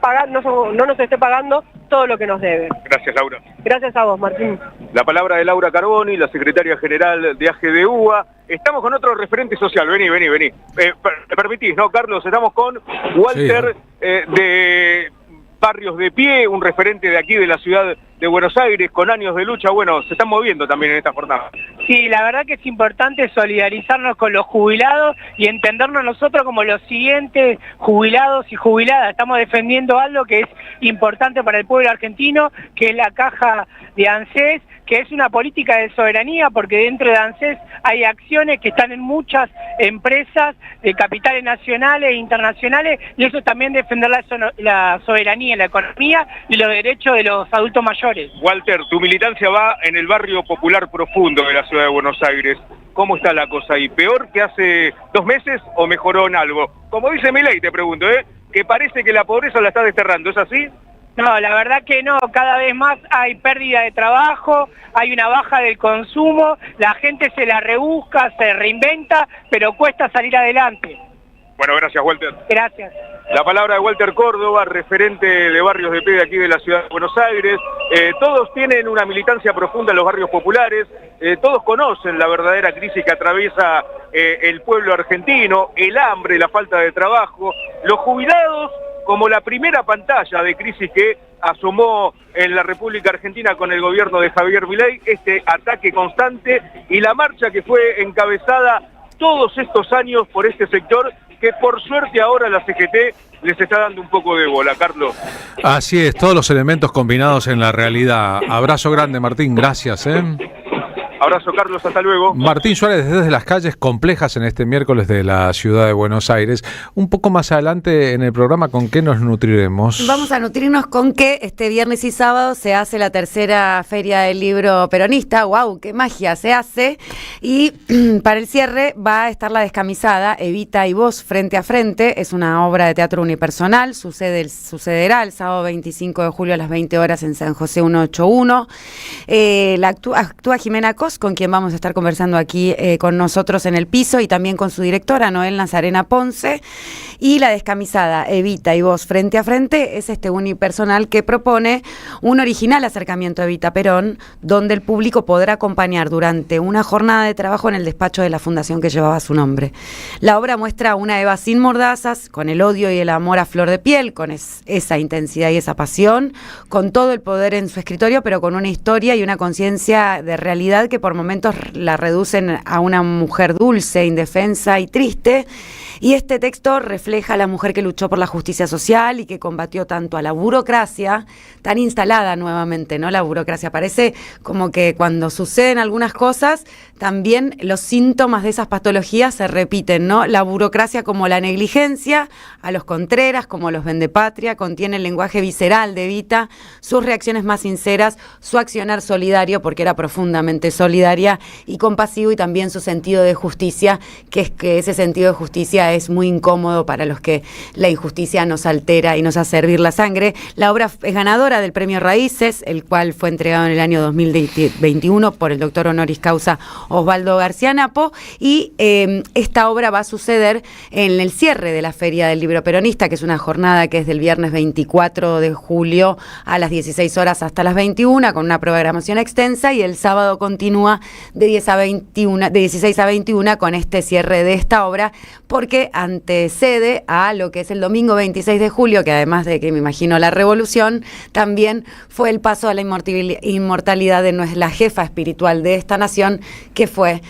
pagando todo lo que nos debe. Gracias, Laura. Gracias a vos, Martín. La palabra de Laura Carboni, la secretaria general de AGDUA. Estamos con otro referente social, vení. ¿Me permitís, no, Carlos? Estamos con Walter de Barrios de Pie, un referente de aquí de la ciudad de Buenos Aires, con años de lucha. Bueno, se están moviendo también en esta jornada. Sí, la verdad que es importante solidarizarnos con los jubilados y entendernos nosotros como los siguientes jubilados y jubiladas. Estamos defendiendo algo que es importante para el pueblo argentino, que es la caja de ANSES, que es una política de soberanía, porque dentro de ANSES hay acciones que están en muchas empresas de capitales nacionales e internacionales, y eso también defender la soberanía, la economía y los derechos de los adultos mayores. Walter, tu militancia va en el barrio popular profundo de la ciudad de Buenos Aires. ¿Cómo está la cosa ahí? ¿Peor que hace 2 meses o mejoró en algo? Como dice Milei, te pregunto, que parece que la pobreza la está desterrando, ¿es así? No, la verdad que no, cada vez más hay pérdida de trabajo, hay una baja del consumo, la gente se la rebusca, se reinventa, pero cuesta salir adelante. Bueno, gracias, Walter. Gracias. La palabra de Walter Córdoba, referente de Barrios de Pie de aquí de la ciudad de Buenos Aires. Todos tienen una militancia profunda en los barrios populares, todos conocen la verdadera crisis que atraviesa el pueblo argentino, el hambre, la falta de trabajo, los jubilados como la primera pantalla de crisis que asomó en la República Argentina con el gobierno de Javier Milei, este ataque constante y la marcha que fue encabezada todos estos años por este sector, que por suerte ahora la CGT les está dando un poco de bola, Carlos. Así es, todos los elementos combinados en la realidad. Abrazo grande, Martín, gracias. Abrazo, Carlos, hasta luego. Martín Suárez desde las calles complejas en este miércoles de la ciudad de Buenos Aires. Un poco más adelante en el programa, ¿con qué nos nutriremos? Vamos a nutrirnos con que este viernes y sábado se hace la tercera Feria del Libro Peronista. ¡Wow! ¡Qué magia se hace! Y para el cierre va a estar La Descamisada, Evita y Vos frente a frente. Es una obra de teatro unipersonal. Sucederá el sábado 25 de julio a las 20 horas en San José 181. Actúa Jimena Cos, con quien vamos a estar conversando aquí con nosotros en el piso, y también con su directora, Noel Nazarena Ponce. Y La Descamisada, Evita y Vos frente a frente es este unipersonal que propone un original acercamiento a Evita Perón, donde el público podrá acompañar durante una jornada de trabajo en el despacho de la fundación que llevaba su nombre. La obra muestra a una Eva sin mordazas, con el odio y el amor a flor de piel, con esa intensidad y esa pasión, con todo el poder en su escritorio, pero con una historia y una conciencia de realidad que por momentos la reducen a una mujer dulce, indefensa y triste. Y este texto refleja a la mujer que luchó por la justicia social y que combatió tanto a la burocracia, tan instalada nuevamente, ¿no? La burocracia parece como que cuando suceden algunas cosas, también los síntomas de esas patologías se repiten, ¿no? La burocracia como la negligencia, a los Contreras como los vendepatria, contiene el lenguaje visceral de Evita, sus reacciones más sinceras, su accionar solidario, porque era profundamente solidaria y compasivo, y también su sentido de justicia, que es que ese sentido de justicia es muy incómodo para los que la injusticia nos altera y nos hace hervir la sangre. La obra es ganadora del Premio Raíces, el cual fue entregado en el año 2021 por el doctor honoris causa Osvaldo García Napo, y esta obra va a suceder en el cierre de la Feria del Libro Peronista, que es una jornada que es del viernes 24 de julio a las 16 horas hasta las 21, con una programación extensa, y el sábado continúa de 16 a 21 con este cierre de esta obra, porque antecede a lo que es el domingo 26 de julio, que además de que me imagino la revolución, también fue el paso a la inmortalidad de la jefa espiritual de esta nación, que fue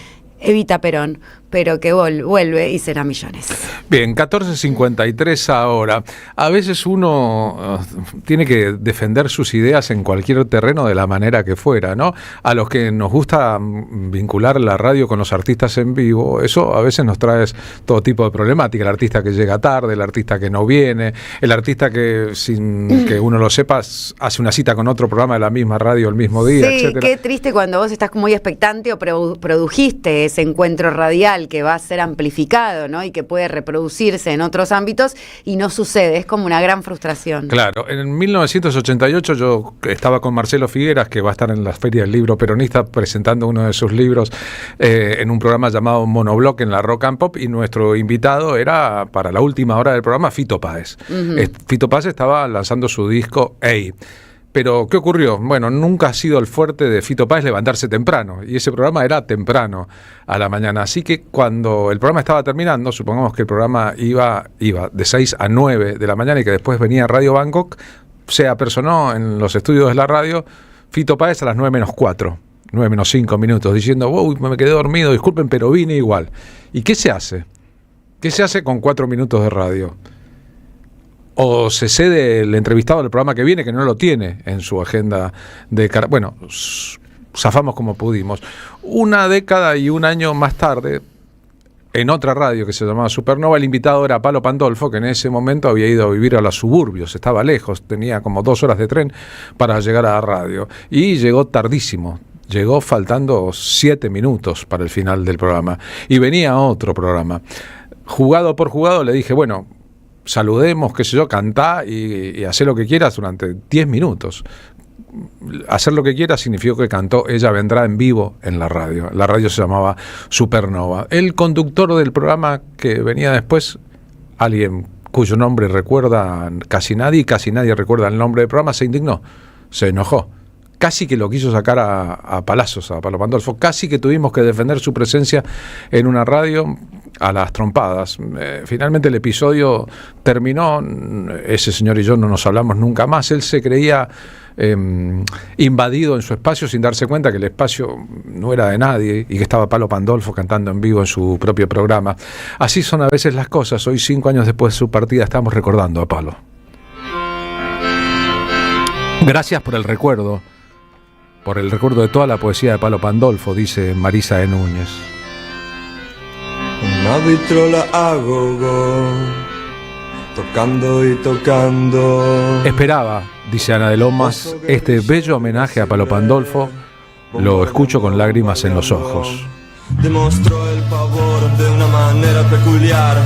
Evita Perón. pero que vuelve y será millones. Bien, 14:53 ahora. A veces uno tiene que defender sus ideas en cualquier terreno de la manera que fuera, ¿no? A los que nos gusta vincular la radio con los artistas en vivo, eso a veces nos trae todo tipo de problemática. El artista que llega tarde, el artista que no viene, el artista que sin que uno lo sepa hace una cita con otro programa de la misma radio el mismo día, sí, etcétera. Qué triste cuando vos estás muy expectante o produjiste ese encuentro radial que va a ser amplificado, ¿no? Y que puede reproducirse en otros ámbitos y no sucede, es como una gran frustración. Claro, en 1988 yo estaba con Marcelo Figueras, que va a estar en la Feria del Libro Peronista presentando uno de sus libros en un programa llamado Monobloc en la Rock and Pop, y nuestro invitado era, para la última hora del programa, Fito Páez. Fito Páez estaba lanzando su disco Ey. Pero, ¿qué ocurrió? Bueno, nunca ha sido el fuerte de Fito Páez levantarse temprano, y ese programa era temprano a la mañana. Así que cuando el programa estaba terminando, supongamos que el programa iba de 6 a 9 de la mañana y que después venía Radio Bangkok, se apersonó en los estudios de la radio Fito Páez a las 9 menos 4, 9 menos 5 minutos, diciendo, uy, me quedé dormido, disculpen, pero vine igual. ¿Y qué se hace? ¿Qué se hace con 4 minutos de radio? O se cede el entrevistado del programa que viene, que no lo tiene en su agenda de... Bueno, zafamos como pudimos. Una década y un año más tarde, en otra radio que se llamaba Supernova, el invitado era Palo Pandolfo, que en ese momento había ido a vivir a los suburbios, estaba lejos, tenía como 2 horas de tren para llegar a la radio. Y llegó tardísimo. Llegó faltando 7 minutos para el final del programa. Y venía otro programa. Jugado por jugado le dije, bueno, saludemos, qué sé yo, cantá y hacé lo que quieras durante 10 minutos. Hacer lo que quieras significó que cantó Ella Vendrá en vivo en la radio. La radio se llamaba Supernova. El conductor del programa que venía después, alguien cuyo nombre recuerda casi nadie, y casi nadie recuerda el nombre del programa, se indignó, se enojó. Casi que lo quiso sacar a palazos a Palo Pandolfo, casi que tuvimos que defender su presencia en una radio a las trompadas. Finalmente el episodio terminó, ese señor y yo no nos hablamos nunca más. Él se creía invadido en su espacio sin darse cuenta que el espacio no era de nadie y que estaba Palo Pandolfo cantando en vivo en su propio programa. Así son a veces las cosas. Hoy, 5 años después de su partida, estamos recordando a Palo. Gracias por el recuerdo. Por el recuerdo de toda la poesía de Palo Pandolfo, dice Marisa de Núñez. Una vitrola a gogo, tocando y tocando. Esperaba, dice Ana de Lomas, este bello homenaje a Palo Pandolfo. Lo escucho con lágrimas en los ojos. Demostró el pavor de una manera peculiar.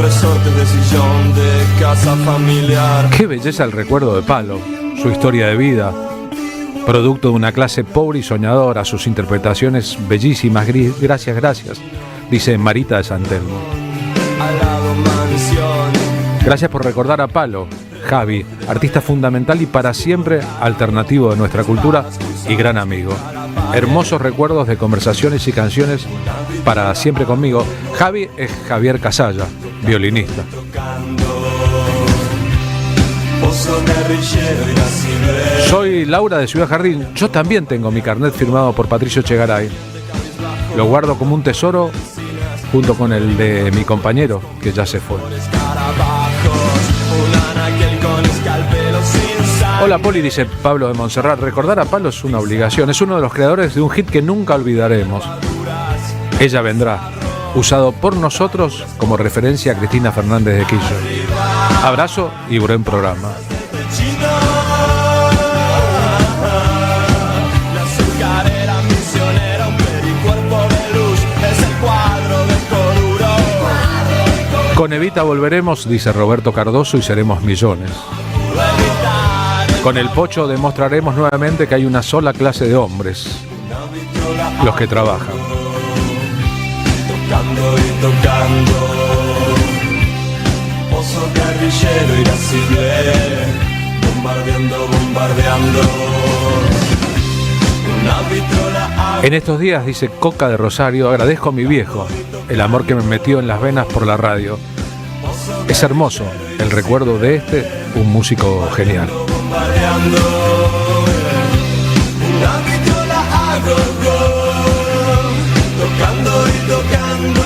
Resortes de sillón de casa familiar. Qué belleza el recuerdo de Palo, su historia de vida. Producto de una clase pobre y soñadora, sus interpretaciones bellísimas. Gracias, dice Marita de San Telmo. Gracias por recordar a Palo, Javi, artista fundamental y para siempre alternativo de nuestra cultura y gran amigo. Hermosos recuerdos de conversaciones y canciones para siempre conmigo. Javi es Javier Casalla, violinista. Soy Laura de Ciudad Jardín. Yo también tengo mi carnet firmado por Patricio Chegaray. Lo guardo como un tesoro junto con el de mi compañero que ya se fue. Hola Poli, dice Pablo de Montserrat. Recordar a Palo es una obligación. Es uno de los creadores de un hit que nunca olvidaremos. Ella Vendrá, usado por nosotros como referencia a Cristina Fernández de Kirchner. Abrazo y buen programa. Con Evita volveremos, dice Roberto Cardoso, y seremos millones. Con el Pocho demostraremos nuevamente que hay una sola clase de hombres, los que trabajan. Tocando y tocando, oso guerrillero irascible, bombardeando. Una vitrola. En estos días, dice Coca de Rosario, agradezco a mi viejo el amor que me metió en las venas por la radio. Es hermoso el recuerdo de un músico genial. Una vitrola a gogo, tocando y tocando.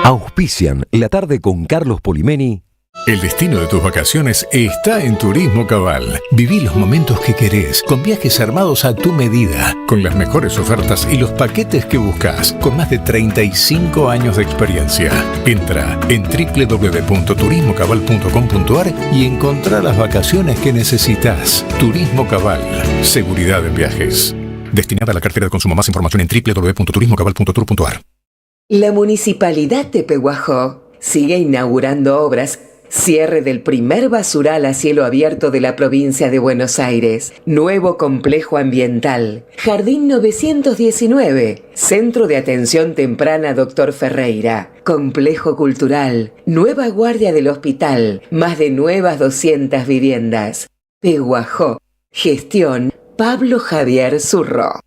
Auspician La Tarde con Carlos Polimeni. El destino de tus vacaciones está en Turismo Cabal. Viví los momentos que querés, con viajes armados a tu medida, con las mejores ofertas y los paquetes que buscas, con más de 35 años de experiencia. Entra en www.turismocabal.com.ar y encontrá las vacaciones que necesitas. Turismo Cabal, seguridad en viajes. Destinada a la cartera de consumo. Más información en www.turismocabal.tour.ar. La Municipalidad de Pehuajó sigue inaugurando obras. Cierre del primer basural a cielo abierto de la provincia de Buenos Aires. Nuevo complejo ambiental. Jardín 919. Centro de atención temprana Dr. Ferreira. Complejo cultural. Nueva guardia del hospital. Más de nuevas 200 viviendas. Pehuajó. Gestión Pablo Javier Zurro.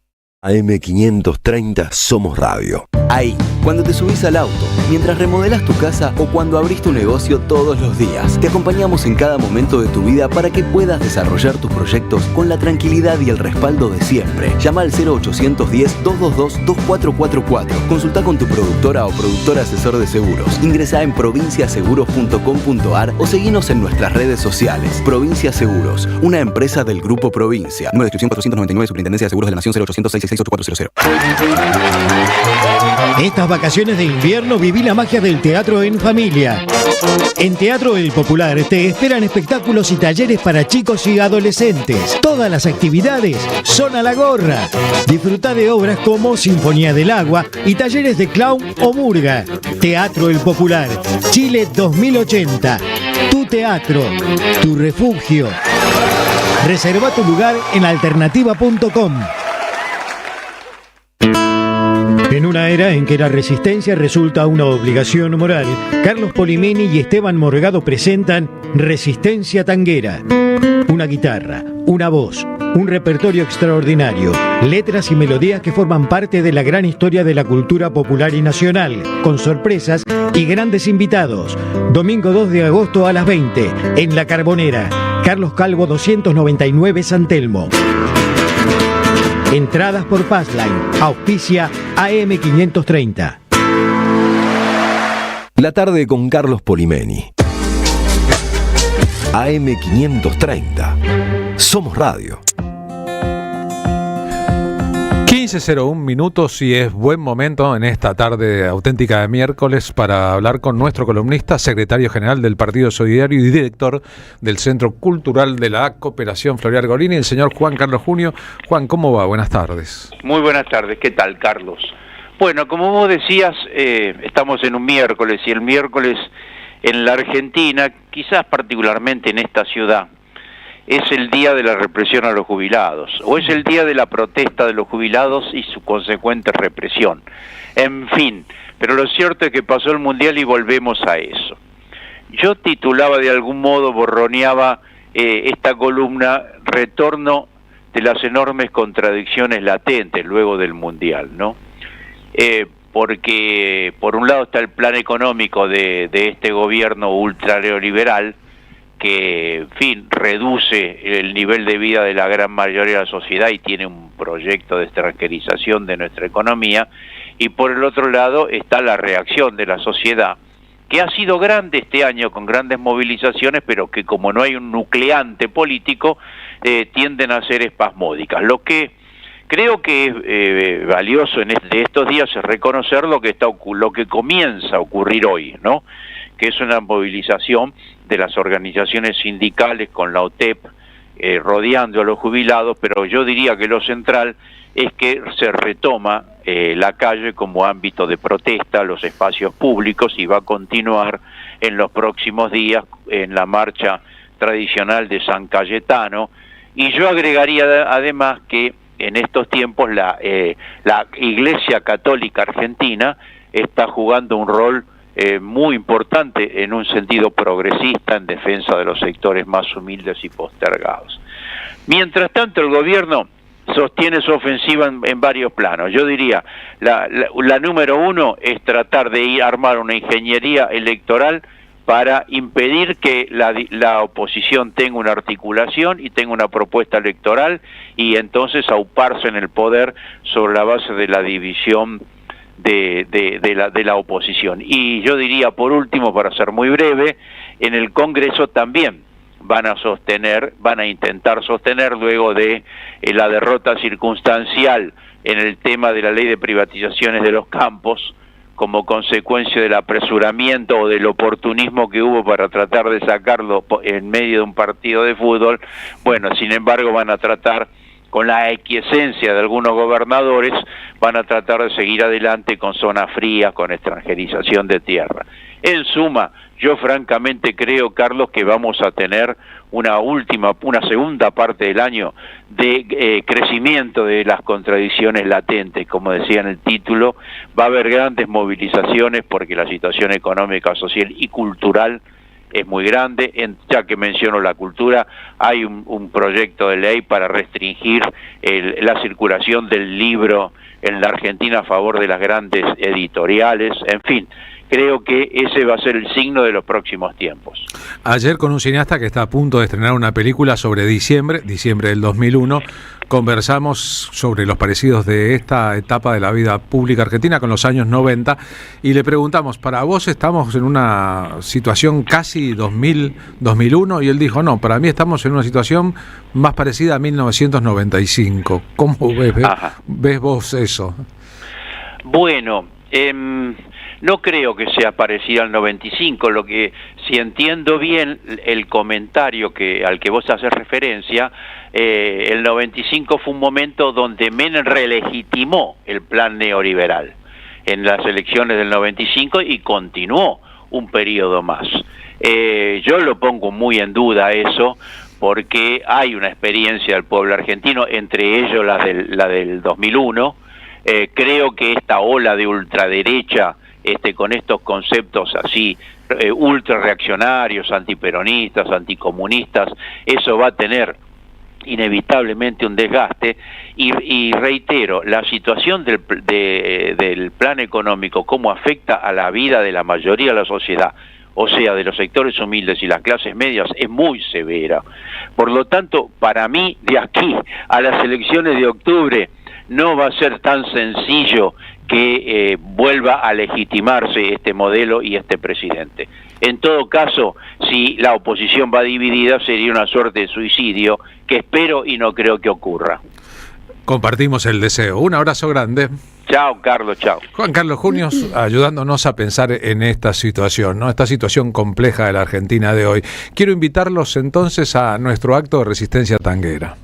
AM530 Somos Radio. Ahí, cuando te subís al auto, mientras remodelás tu casa o cuando abrís tu negocio todos los días, te acompañamos en cada momento de tu vida para que puedas desarrollar tus proyectos con la tranquilidad y el respaldo de siempre. Llama al 0810-222-2444. Consulta con tu productora o productor asesor de seguros. Ingresá en provinciaseguros.com.ar o seguinos en nuestras redes sociales. Provincia Seguros, una empresa del Grupo Provincia. Número de inscripción 499, Superintendencia de Seguros de la Nación 0800 666 8400. Estas vacaciones de invierno viví la magia del teatro en familia. En Teatro El Popular te esperan espectáculos y talleres para chicos y adolescentes. Todas las actividades son a la gorra. Disfruta de obras como Sinfonía del Agua y talleres de clown o murga. Teatro El Popular, Chile 2080. Tu teatro, tu refugio. Reserva tu lugar en alternativa.com. En una era en que la resistencia resulta una obligación moral, Carlos Polimeni y Esteban Morgado presentan Resistencia Tanguera. Una guitarra, una voz, un repertorio extraordinario, letras y melodías que forman parte de la gran historia de la cultura popular y nacional, con sorpresas y grandes invitados. Domingo 2 de agosto a las 20, en La Carbonera, Carlos Calvo 299 San Telmo. Entradas por Passline. Auspicia AM530. La Tarde con Carlos Polimeni. AM530. Somos Radio. 15:01 minutos y es buen momento en esta tarde auténtica de miércoles para hablar con nuestro columnista, secretario general del Partido Solidario y director del Centro Cultural de la Cooperación Floreal Golini, el señor Juan Carlos Junio. Juan, ¿cómo va? Buenas tardes. Muy buenas tardes. ¿Qué tal, Carlos? Bueno, como vos decías, estamos en un miércoles y el miércoles en la Argentina, quizás particularmente en esta ciudad, es el día de la represión a los jubilados, o es el día de la protesta de los jubilados y su consecuente represión. En fin, pero lo cierto es que pasó el Mundial y volvemos a eso. Yo titulaba de algún modo, borroneaba esta columna, Retorno de las enormes contradicciones latentes luego del Mundial, ¿no? Porque por un lado está el plan económico de este gobierno ultraneoliberal, que, en fin, reduce el nivel de vida de la gran mayoría de la sociedad y tiene un proyecto de extranjerización de nuestra economía, y por el otro lado está la reacción de la sociedad, que ha sido grande este año con grandes movilizaciones, pero que como no hay un nucleante político, tienden a ser espasmódicas. Lo que creo que es valioso de estos días es reconocer lo que comienza a ocurrir hoy, ¿no? Que es una movilización de las organizaciones sindicales con la OTEP rodeando a los jubilados, pero yo diría que lo central es que se retoma la calle como ámbito de protesta, los espacios públicos, y va a continuar en los próximos días en la marcha tradicional de San Cayetano. Y yo agregaría además que en estos tiempos la Iglesia Católica Argentina está jugando un rol muy importante en un sentido progresista en defensa de los sectores más humildes y postergados. Mientras tanto, el gobierno sostiene su ofensiva en varios planos. Yo diría, la número uno es tratar de armar una ingeniería electoral para impedir que la oposición tenga una articulación y tenga una propuesta electoral, y entonces auparse en el poder sobre la base de la división de la oposición. Y yo diría, por último, para ser muy breve, en el Congreso también van a intentar sostener luego de la derrota circunstancial en el tema de la ley de privatizaciones de los campos, como consecuencia del apresuramiento o del oportunismo que hubo para tratar de sacarlo en medio de un partido de fútbol. Bueno, sin embargo, van a tratar, con la aquiescencia de algunos gobernadores, van a tratar de seguir adelante con zonas frías, con extranjerización de tierra. En suma, yo francamente creo, Carlos, que vamos a tener una segunda parte del año de crecimiento de las contradicciones latentes, como decía en el título. Va a haber grandes movilizaciones porque la situación económica, social y cultural es muy grande. Ya que menciono la cultura, hay un proyecto de ley para restringir la circulación del libro en la Argentina a favor de las grandes editoriales. En fin, creo que ese va a ser el signo de los próximos tiempos. Ayer, con un cineasta que está a punto de estrenar una película sobre diciembre del 2001, conversamos sobre los parecidos de esta etapa de la vida pública argentina con los años 90 y le preguntamos, ¿para vos estamos en una situación casi 2001? Y él dijo, no, para mí estamos en una situación más parecida a 1995. ¿Cómo ves vos eso? Bueno, no creo que sea parecido al 95, lo que, si entiendo bien el comentario al que vos haces referencia, el 95 fue un momento donde Menem relegitimó el plan neoliberal en las elecciones del 95 y continuó un periodo más. Yo lo pongo muy en duda eso, porque hay una experiencia del pueblo argentino, entre ellos la del 2001. Creo que esta ola de ultraderecha, con estos conceptos así ultra reaccionarios, antiperonistas, anticomunistas, eso va a tener inevitablemente un desgaste y reitero, la situación del plan económico, cómo afecta a la vida de la mayoría de la sociedad, o sea, de los sectores humildes y las clases medias, es muy severa. Por lo tanto, para mí, de aquí a las elecciones de octubre, no va a ser tan sencillo que vuelva a legitimarse este modelo y este presidente. En todo caso, si la oposición va dividida, sería una suerte de suicidio que espero y no creo que ocurra. Compartimos el deseo. Un abrazo grande. Chao, Carlos, chao. Juan Carlos Junios, ayudándonos a pensar en esta situación, ¿no? Esta situación compleja de la Argentina de hoy. Quiero invitarlos entonces a nuestro acto de resistencia tanguera.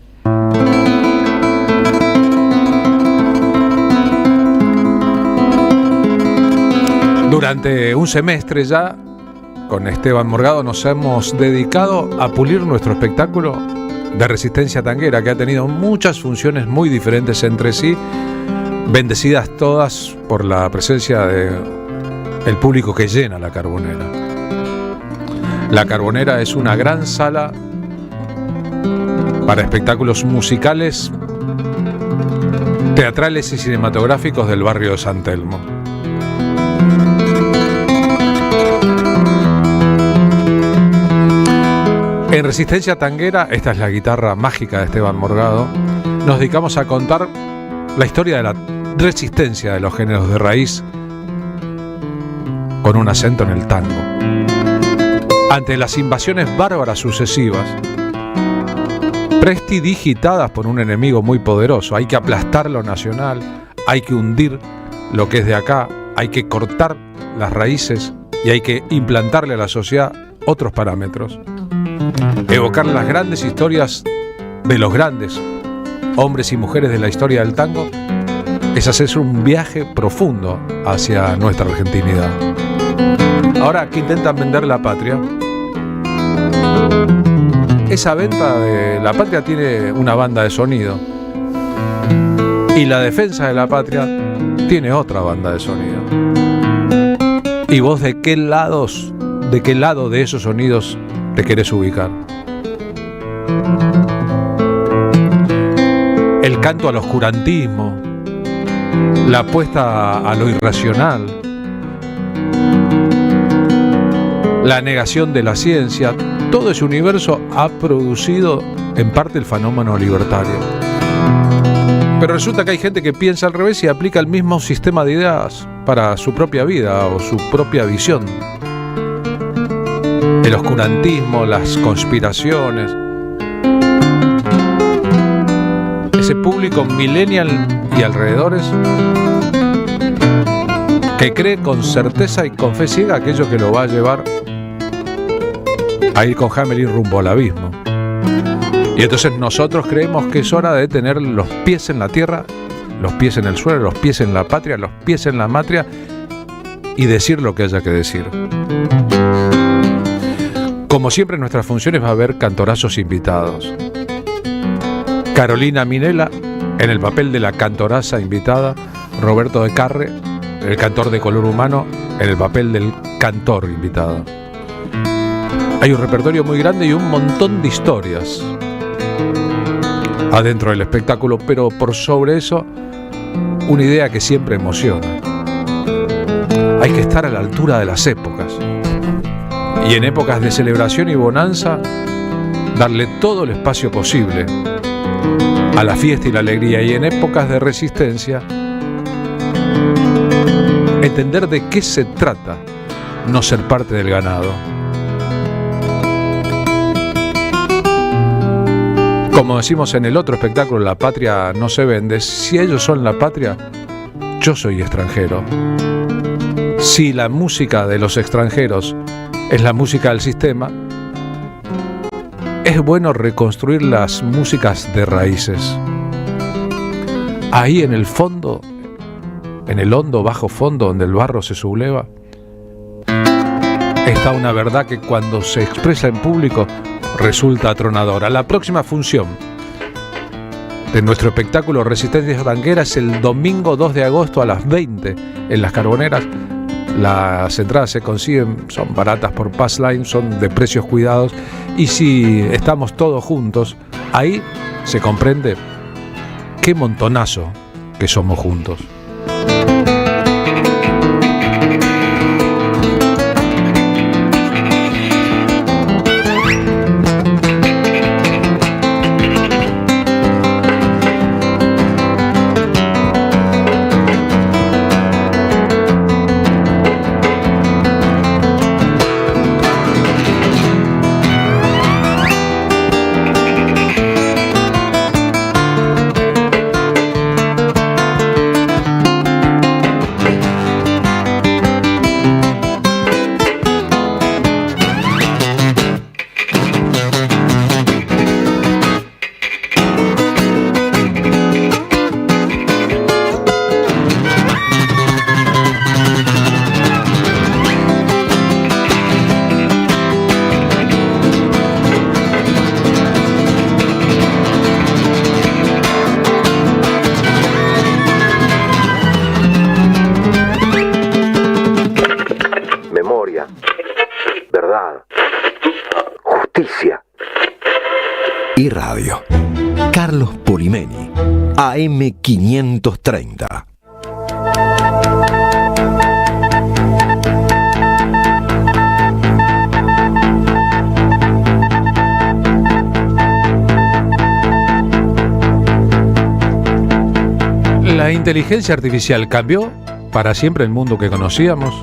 Durante un semestre ya, con Esteban Morgado, nos hemos dedicado a pulir nuestro espectáculo de resistencia tanguera, que ha tenido muchas funciones muy diferentes entre sí, bendecidas todas por la presencia del público que llena la Carbonera. La Carbonera es una gran sala para espectáculos musicales, teatrales y cinematográficos del barrio de San Telmo. En Resistencia Tanguera, esta es la guitarra mágica de Esteban Morgado, nos dedicamos a contar la historia de la resistencia de los géneros de raíz con un acento en el tango. Ante las invasiones bárbaras sucesivas, prestidigitadas por un enemigo muy poderoso, hay que aplastar lo nacional, hay que hundir lo que es de acá, hay que cortar las raíces y hay que implantarle a la sociedad otros parámetros. Evocar las grandes historias de los grandes hombres y mujeres de la historia del tango es hacerse un viaje profundo hacia nuestra argentinidad. Ahora que intentan vender la patria, esa venta de la patria tiene una banda de sonido y la defensa de la patria tiene otra banda de sonido. ¿Y vos de qué lado de esos sonidos te querés ubicar? El canto al oscurantismo, la apuesta a lo irracional, la negación de la ciencia, todo ese universo ha producido en parte el fenómeno libertario. Pero resulta que hay gente que piensa al revés y aplica el mismo sistema de ideas para su propia vida o su propia visión. El oscurantismo, las conspiraciones. Ese público millennial y alrededores que cree con certeza y con fe ciega aquello que lo va a llevar a ir con Hamelin rumbo al abismo. Y entonces nosotros creemos que es hora de tener los pies en la tierra, los pies en el suelo, los pies en la patria, los pies en la matria y decir lo que haya que decir. Como siempre en nuestras funciones va a haber cantorazos invitados. Carolina Minela en el papel de la cantoraza invitada, Roberto de Carre, el cantor de color humano, en el papel del cantor invitado. Hay un repertorio muy grande y un montón de historias adentro del espectáculo, pero por sobre eso, una idea que siempre emociona. Hay que estar a la altura de las épocas. Y en épocas de celebración y bonanza, darle todo el espacio posible a la fiesta y la alegría. Y en épocas de resistencia, entender de qué se trata no ser parte del ganado. Como decimos en el otro espectáculo, La patria no se vende. Si ellos son la patria, yo soy extranjero. Si la música de los extranjeros es la música del sistema, es bueno reconstruir las músicas de raíces. Ahí en el fondo, en el hondo bajo fondo donde el barro se subleva, está una verdad que cuando se expresa en público resulta atronadora. La próxima función de nuestro espectáculo Resistencia Tanguera es el domingo 2 de agosto a las 20 en Las Carboneras. Las entradas se consiguen, son baratas por Passline, son de precios cuidados, y si estamos todos juntos, ahí se comprende qué montonazo que somos juntos. Y radio. Carlos Polimeni, AM 530. ¿La inteligencia artificial cambió para siempre el mundo que conocíamos?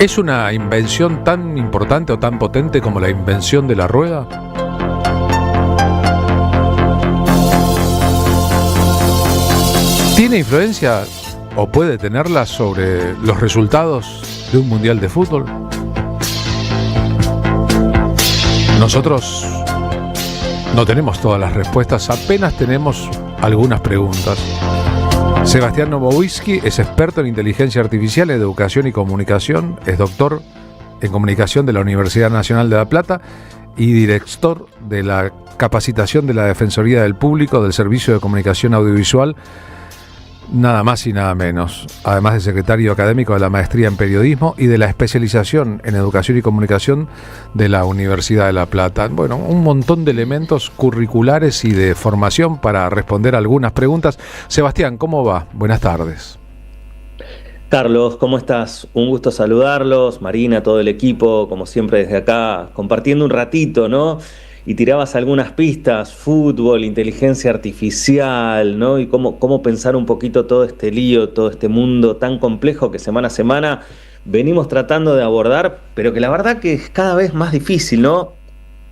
¿Es una invención tan importante o tan potente como la invención de la rueda? ¿Tiene influencia o puede tenerla sobre los resultados de un mundial de fútbol? Nosotros no tenemos todas las respuestas, apenas tenemos algunas preguntas. Sebastián Novowitzki es experto en inteligencia artificial, educación y comunicación, es doctor en comunicación de la Universidad Nacional de La Plata y director de la capacitación de la Defensoría del Público del Servicio de Comunicación Audiovisual, nada más y nada menos, además de secretario académico de la Maestría en Periodismo y de la especialización en Educación y Comunicación de la Universidad de La Plata. Bueno, un montón de elementos curriculares y de formación para responder algunas preguntas. Sebastián, ¿cómo va? Buenas tardes. Carlos, ¿cómo estás? Un gusto saludarlos, Marina, todo el equipo, como siempre desde acá, compartiendo un ratito, ¿no? y tirabas algunas pistas, fútbol, inteligencia artificial, ¿no? Y cómo pensar un poquito todo este lío, todo este mundo tan complejo que semana a semana venimos tratando de abordar, pero que la verdad que es cada vez más difícil, ¿no?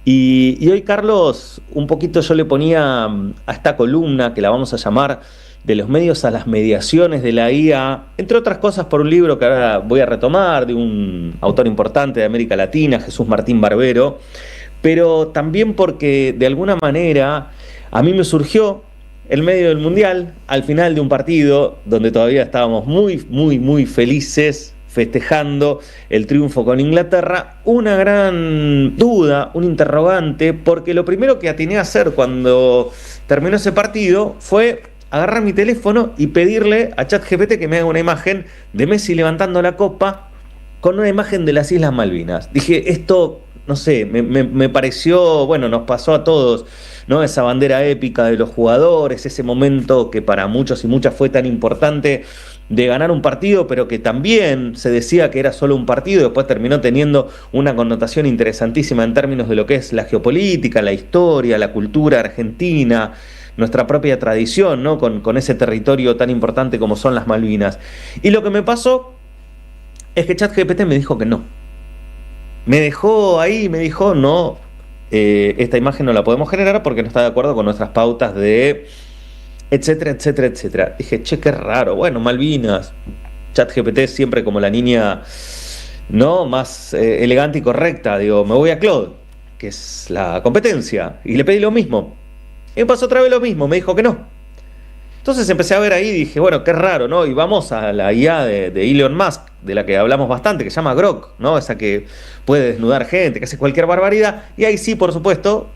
Y hoy, Carlos, un poquito yo le ponía a esta columna, que la vamos a llamar de los medios a las mediaciones de la IA, entre otras cosas por un libro que ahora voy a retomar, de un autor importante de América Latina, Jesús Martín Barbero, pero también porque de alguna manera a mí me surgió en medio del Mundial, al final de un partido donde todavía estábamos muy felices, festejando el triunfo con Inglaterra, una gran duda, un interrogante, porque lo primero que atiné a hacer cuando terminó ese partido fue agarrar mi teléfono y pedirle a ChatGPT que me haga una imagen de Messi levantando la copa con una imagen de las Islas Malvinas. Dije, esto, no sé, me pareció, bueno, nos pasó a todos, ¿no? Esa bandera épica de los jugadores, ese momento que para muchos y muchas fue tan importante de ganar un partido, pero que también se decía que era solo un partido, y después terminó teniendo una connotación interesantísima en términos de lo que es la geopolítica, la historia, la cultura argentina, nuestra propia tradición, ¿no? Con ese territorio tan importante como son las Malvinas. Y lo que me pasó es que ChatGPT me dijo que no. Me dejó ahí, me dijo, no, esta imagen no la podemos generar porque no está de acuerdo con nuestras pautas de etcétera, etcétera, etcétera. Dije, che, qué raro. Bueno, Malvinas, ChatGPT siempre como la niña, ¿no?, más elegante y correcta. Digo, me voy a Claude, que es la competencia, y le pedí lo mismo. Y me pasó otra vez lo mismo, me dijo que no. Entonces empecé a ver ahí y dije, bueno, qué raro, ¿no? Y vamos a la IA de Elon Musk, de la que hablamos bastante, que se llama Grok, ¿no? Esa que puede desnudar gente, que hace cualquier barbaridad. Y ahí sí, por supuesto,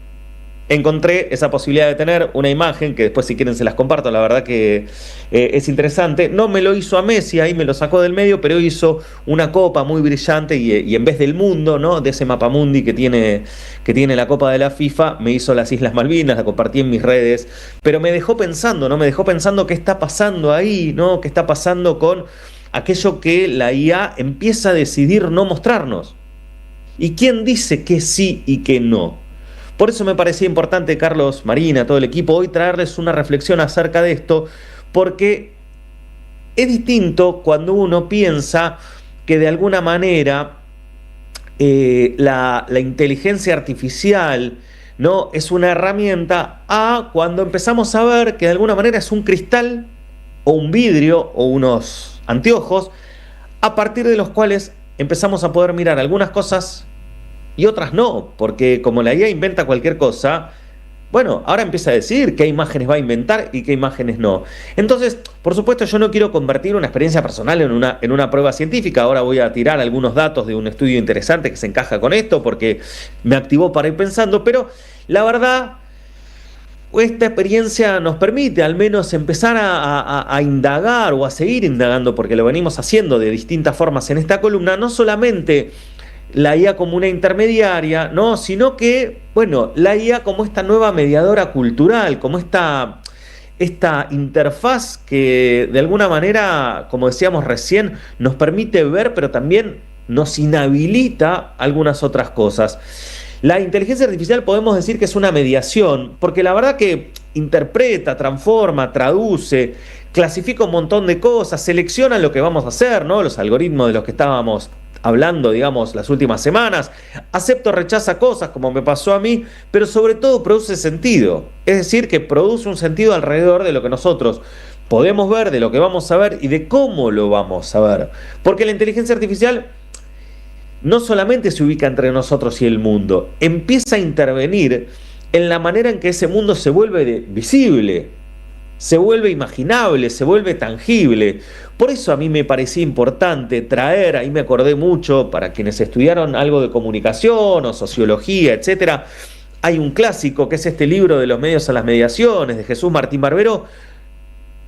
encontré esa posibilidad de tener una imagen, que después si quieren se las comparto, la verdad que es interesante. No me lo hizo a Messi, ahí me lo sacó del medio, pero hizo una copa muy brillante y en vez del mundo, ¿no?, de ese mapamundi que tiene la Copa de la FIFA, me hizo las Islas Malvinas, la compartí en mis redes, pero me dejó pensando, ¿no? Me dejó pensando qué está pasando ahí, ¿no? ¿Qué está pasando con aquello que la IA empieza a decidir no mostrarnos? ¿Y quién dice que sí y que no? Por eso me parecía importante, Carlos, Marina, todo el equipo, hoy traerles una reflexión acerca de esto, porque es distinto cuando uno piensa que de alguna manera la inteligencia artificial, ¿no?, es una herramienta, a cuando empezamos a ver que de alguna manera es un cristal o un vidrio o unos anteojos a partir de los cuales empezamos a poder mirar algunas cosas y otras no, porque como la IA inventa cualquier cosa, bueno, ahora empieza a decir qué imágenes va a inventar y qué imágenes no. Entonces, por supuesto, yo no quiero convertir una experiencia personal en una prueba científica. Ahora voy a tirar algunos datos de un estudio interesante que se encaja con esto, porque me activó para ir pensando, pero la verdad, esta experiencia nos permite al menos empezar a indagar o a seguir indagando, porque lo venimos haciendo de distintas formas en esta columna, no solamente la IA como una intermediaria, ¿no?, sino que, bueno, la IA como esta nueva mediadora cultural, como esta interfaz que de alguna manera, como decíamos recién, nos permite ver, pero también nos inhabilita algunas otras cosas. La inteligencia artificial podemos decir que es una mediación, porque la verdad que interpreta, transforma, traduce, clasifica un montón de cosas, selecciona lo que vamos a hacer, ¿no?, los algoritmos de los que estábamos hablando, digamos, las últimas semanas, acepta o rechaza cosas, como me pasó a mí, pero sobre todo produce sentido, es decir, que produce un sentido alrededor de lo que nosotros podemos ver, de lo que vamos a ver y de cómo lo vamos a ver, porque la inteligencia artificial no solamente se ubica entre nosotros y el mundo, empieza a intervenir en la manera en que ese mundo se vuelve visible, se vuelve imaginable, se vuelve tangible. Por eso a mí me parecía importante traer, ahí me acordé mucho, para quienes estudiaron algo de comunicación o sociología, etcétera, hay un clásico que es este libro de los medios a las mediaciones, de Jesús Martín Barbero,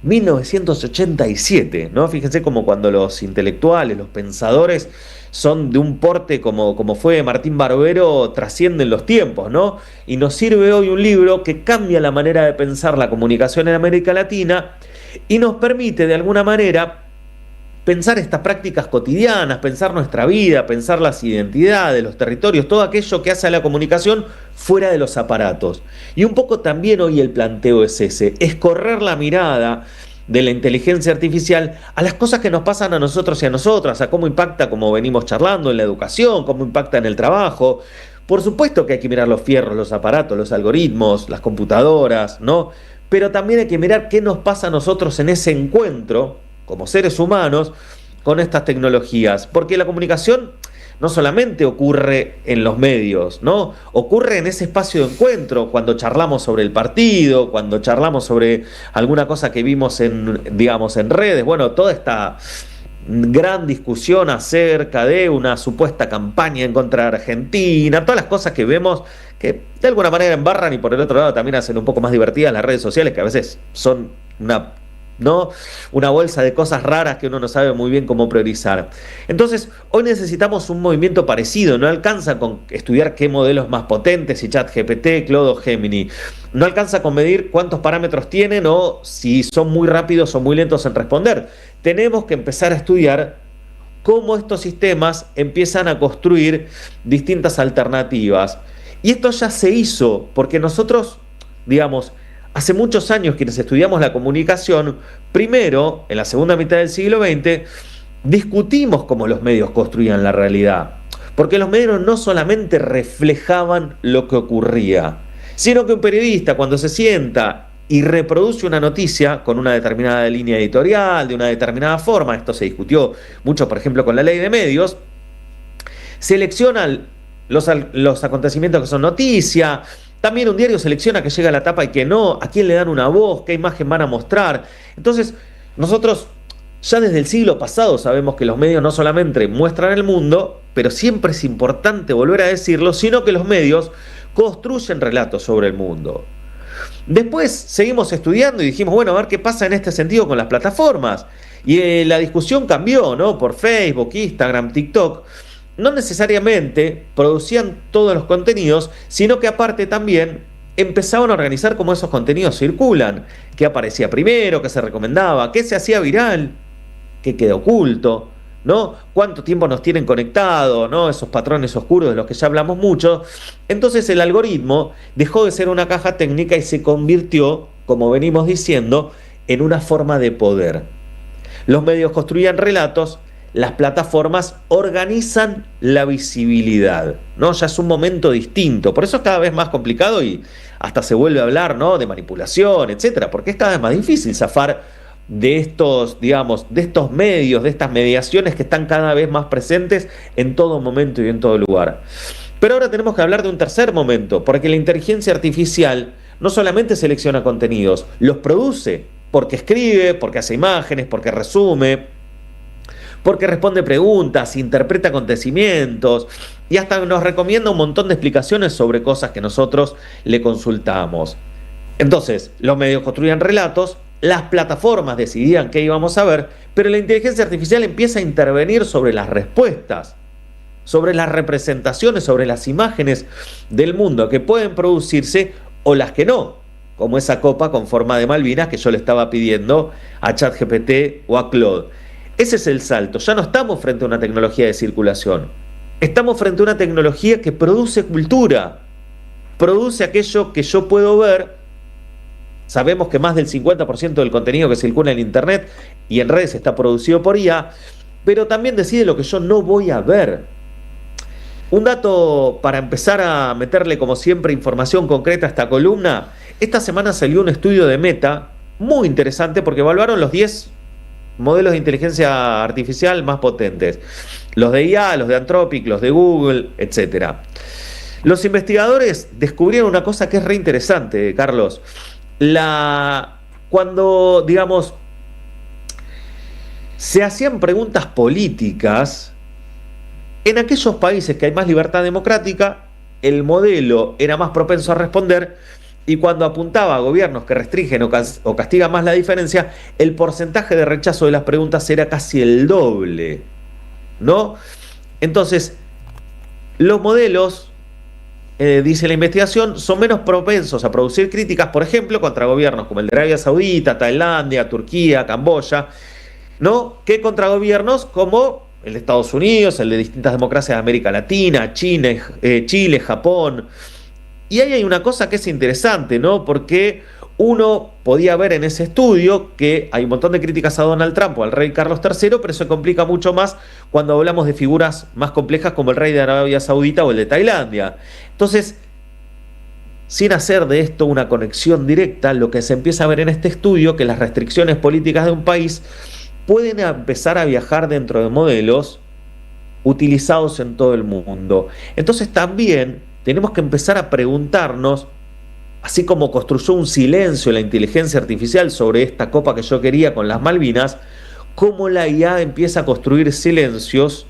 1987, ¿no? Fíjense como cuando los intelectuales, los pensadores son de un porte como fue Martín Barbero, trascienden los tiempos, ¿no? Y nos sirve hoy un libro que cambia la manera de pensar la comunicación en América Latina y nos permite de alguna manera pensar estas prácticas cotidianas, pensar nuestra vida, pensar las identidades, los territorios, todo aquello que hace a la comunicación fuera de los aparatos. Y un poco también hoy el planteo es ese, es correr la mirada de la inteligencia artificial a las cosas que nos pasan a nosotros y a nosotras, a cómo impacta, como venimos charlando, en la educación, cómo impacta en el trabajo. Por supuesto que hay que mirar los fierros, los aparatos, los algoritmos, las computadoras, ¿no? Pero también hay que mirar qué nos pasa a nosotros en ese encuentro, como seres humanos, con estas tecnologías. Porque la comunicación no solamente ocurre en los medios, ¿no? Ocurre en ese espacio de encuentro, cuando charlamos sobre el partido, cuando charlamos sobre alguna cosa que vimos en redes. Bueno, toda esta gran discusión acerca de una supuesta campaña en contra de Argentina, todas las cosas que vemos que de alguna manera embarran y por el otro lado también hacen un poco más divertidas las redes sociales, que a veces son una bolsa de cosas raras que uno no sabe muy bien cómo priorizar. Entonces, hoy necesitamos un movimiento parecido. No alcanza con estudiar qué modelos más potentes, si ChatGPT, Claude o Gemini. No alcanza con medir cuántos parámetros tienen o si son muy rápidos o muy lentos en responder. Tenemos que empezar a estudiar cómo estos sistemas empiezan a construir distintas alternativas. Y esto ya se hizo porque nosotros, hace muchos años quienes estudiamos la comunicación, primero, en la segunda mitad del siglo XX, discutimos cómo los medios construían la realidad. Porque los medios no solamente reflejaban lo que ocurría, sino que un periodista cuando se sienta y reproduce una noticia con una determinada línea editorial, de una determinada forma, esto se discutió mucho, por ejemplo, con la ley de medios, selecciona los acontecimientos que son noticia. También un diario selecciona que llega a la tapa y que no, a quién le dan una voz, qué imagen van a mostrar. Entonces, nosotros ya desde el siglo pasado sabemos que los medios no solamente muestran el mundo, pero siempre es importante volver a decirlo, sino que los medios construyen relatos sobre el mundo. Después seguimos estudiando y dijimos, bueno, a ver qué pasa en este sentido con las plataformas. Y la discusión cambió, ¿no? Por Facebook, Instagram, TikTok. No necesariamente producían todos los contenidos, sino que aparte también empezaban a organizar cómo esos contenidos circulan, qué aparecía primero, qué se recomendaba, qué se hacía viral, qué queda oculto, ¿no? Cuánto tiempo nos tienen conectados, ¿no? Esos patrones oscuros de los que ya hablamos mucho. Entonces el algoritmo dejó de ser una caja técnica y se convirtió, como venimos diciendo, en una forma de poder. Los medios construían relatos, las plataformas organizan la visibilidad, ¿no? Ya es un momento distinto, por eso es cada vez más complicado y hasta se vuelve a hablar, ¿no? De manipulación, etcétera, porque es cada vez más difícil zafar de estos, de estos medios, de estas mediaciones que están cada vez más presentes en todo momento y en todo lugar. Pero ahora tenemos que hablar de un tercer momento, porque la inteligencia artificial no solamente selecciona contenidos, los produce, porque escribe, porque hace imágenes, porque resume, porque responde preguntas, interpreta acontecimientos y hasta nos recomienda un montón de explicaciones sobre cosas que nosotros le consultamos. Entonces, los medios construían relatos, las plataformas decidían qué íbamos a ver, pero la inteligencia artificial empieza a intervenir sobre las respuestas, sobre las representaciones, sobre las imágenes del mundo que pueden producirse o las que no, como esa copa con forma de Malvinas que yo le estaba pidiendo a ChatGPT o a Claude. Ese es el salto, ya no estamos frente a una tecnología de circulación, estamos frente a una tecnología que produce cultura, produce aquello que yo puedo ver. Sabemos que más del 50% del contenido que circula en Internet y en redes está producido por IA, pero también decide lo que yo no voy a ver. Un dato para empezar a meterle, como siempre, información concreta a esta columna. Esta semana salió un estudio de Meta muy interesante porque evaluaron los 10 modelos de inteligencia artificial más potentes. Los de IA, los de Anthropic, los de Google, etc. Los investigadores descubrieron una cosa que es re interesante, Carlos. Cuando, se hacían preguntas políticas, en aquellos países que hay más libertad democrática, el modelo era más propenso a responder, y cuando apuntaba a gobiernos que restringen o castigan más la diferencia, el porcentaje de rechazo de las preguntas era casi el doble, ¿no? Entonces, los modelos, dice la investigación, son menos propensos a producir críticas, por ejemplo, contra gobiernos como el de Arabia Saudita, Tailandia, Turquía, Camboya. ¿no?, que contra gobiernos como el de Estados Unidos, el de distintas democracias de América Latina, Chile, Japón. Y ahí hay una cosa que es interesante, ¿no?, porque uno podía ver en ese estudio que hay un montón de críticas a Donald Trump o al rey Carlos III, pero se complica mucho más cuando hablamos de figuras más complejas como el rey de Arabia Saudita o el de Tailandia. Entonces, sin hacer de esto una conexión directa, lo que se empieza a ver en este estudio, que las restricciones políticas de un país pueden empezar a viajar dentro de modelos utilizados en todo el mundo. Entonces también tenemos que empezar a preguntarnos, así como construyó un silencio la inteligencia artificial sobre esta copa que yo quería con las Malvinas, cómo la IA empieza a construir silencios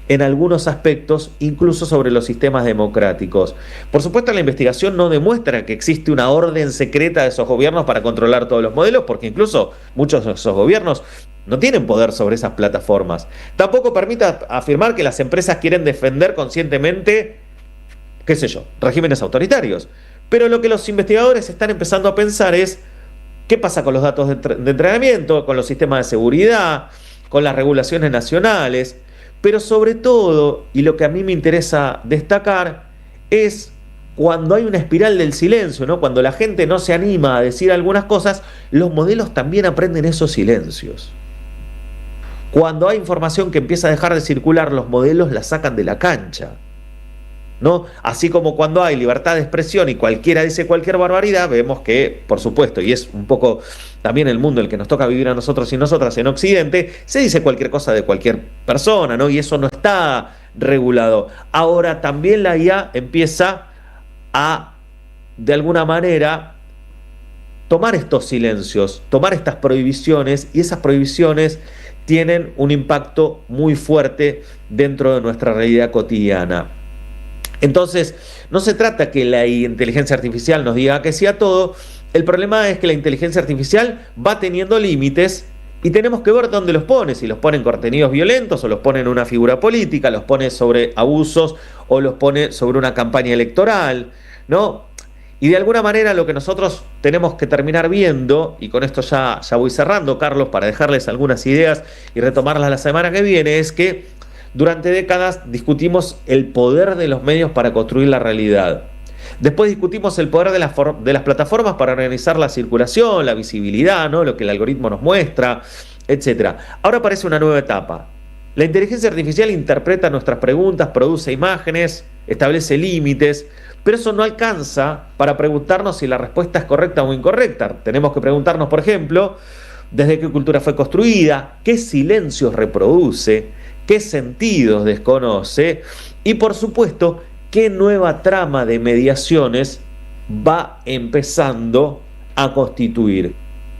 en algunos aspectos, incluso sobre los sistemas democráticos. Por supuesto, la investigación no demuestra que existe una orden secreta de esos gobiernos para controlar todos los modelos, porque incluso muchos de esos gobiernos no tienen poder sobre esas plataformas. Tampoco permite afirmar que las empresas quieren defender conscientemente, qué sé yo, regímenes autoritarios. Pero lo que los investigadores están empezando a pensar es qué pasa con los datos de entrenamiento, con los sistemas de seguridad, con las regulaciones nacionales, pero sobre todo, y lo que a mí me interesa destacar, es cuando hay una espiral del silencio, ¿no?, cuando la gente no se anima a decir algunas cosas, los modelos también aprenden esos silencios. Cuando hay información que empieza a dejar de circular, los modelos la sacan de la cancha, ¿no? Así como cuando hay libertad de expresión y cualquiera dice cualquier barbaridad, vemos que, por supuesto, y es un poco también el mundo el que nos toca vivir a nosotros y nosotras en Occidente, se dice cualquier cosa de cualquier persona, ¿no? Y eso no está regulado. Ahora también la IA empieza a, de alguna manera, tomar estos silencios, tomar estas prohibiciones, y esas prohibiciones tienen un impacto muy fuerte dentro de nuestra realidad cotidiana. Entonces, no se trata que la inteligencia artificial nos diga que sí a todo. El problema es que la inteligencia artificial va teniendo límites y tenemos que ver dónde los pone. Si los pone en contenidos violentos, o los pone en una figura política, los pone sobre abusos, o los pone sobre una campaña electoral, ¿no? Y de alguna manera lo que nosotros tenemos que terminar viendo, y con esto ya voy cerrando, Carlos, para dejarles algunas ideas y retomarlas la semana que viene, es que durante décadas discutimos el poder de los medios para construir la realidad. Después discutimos el poder de las plataformas para organizar la circulación, la visibilidad, ¿no?, lo que el algoritmo nos muestra, etc. Ahora aparece una nueva etapa. La inteligencia artificial interpreta nuestras preguntas, produce imágenes, establece límites, pero eso no alcanza para preguntarnos si la respuesta es correcta o incorrecta. Tenemos que preguntarnos, por ejemplo, desde qué cultura fue construida, qué silencios reproduce, qué sentidos desconoce y, por supuesto, qué nueva trama de mediaciones va empezando a constituir.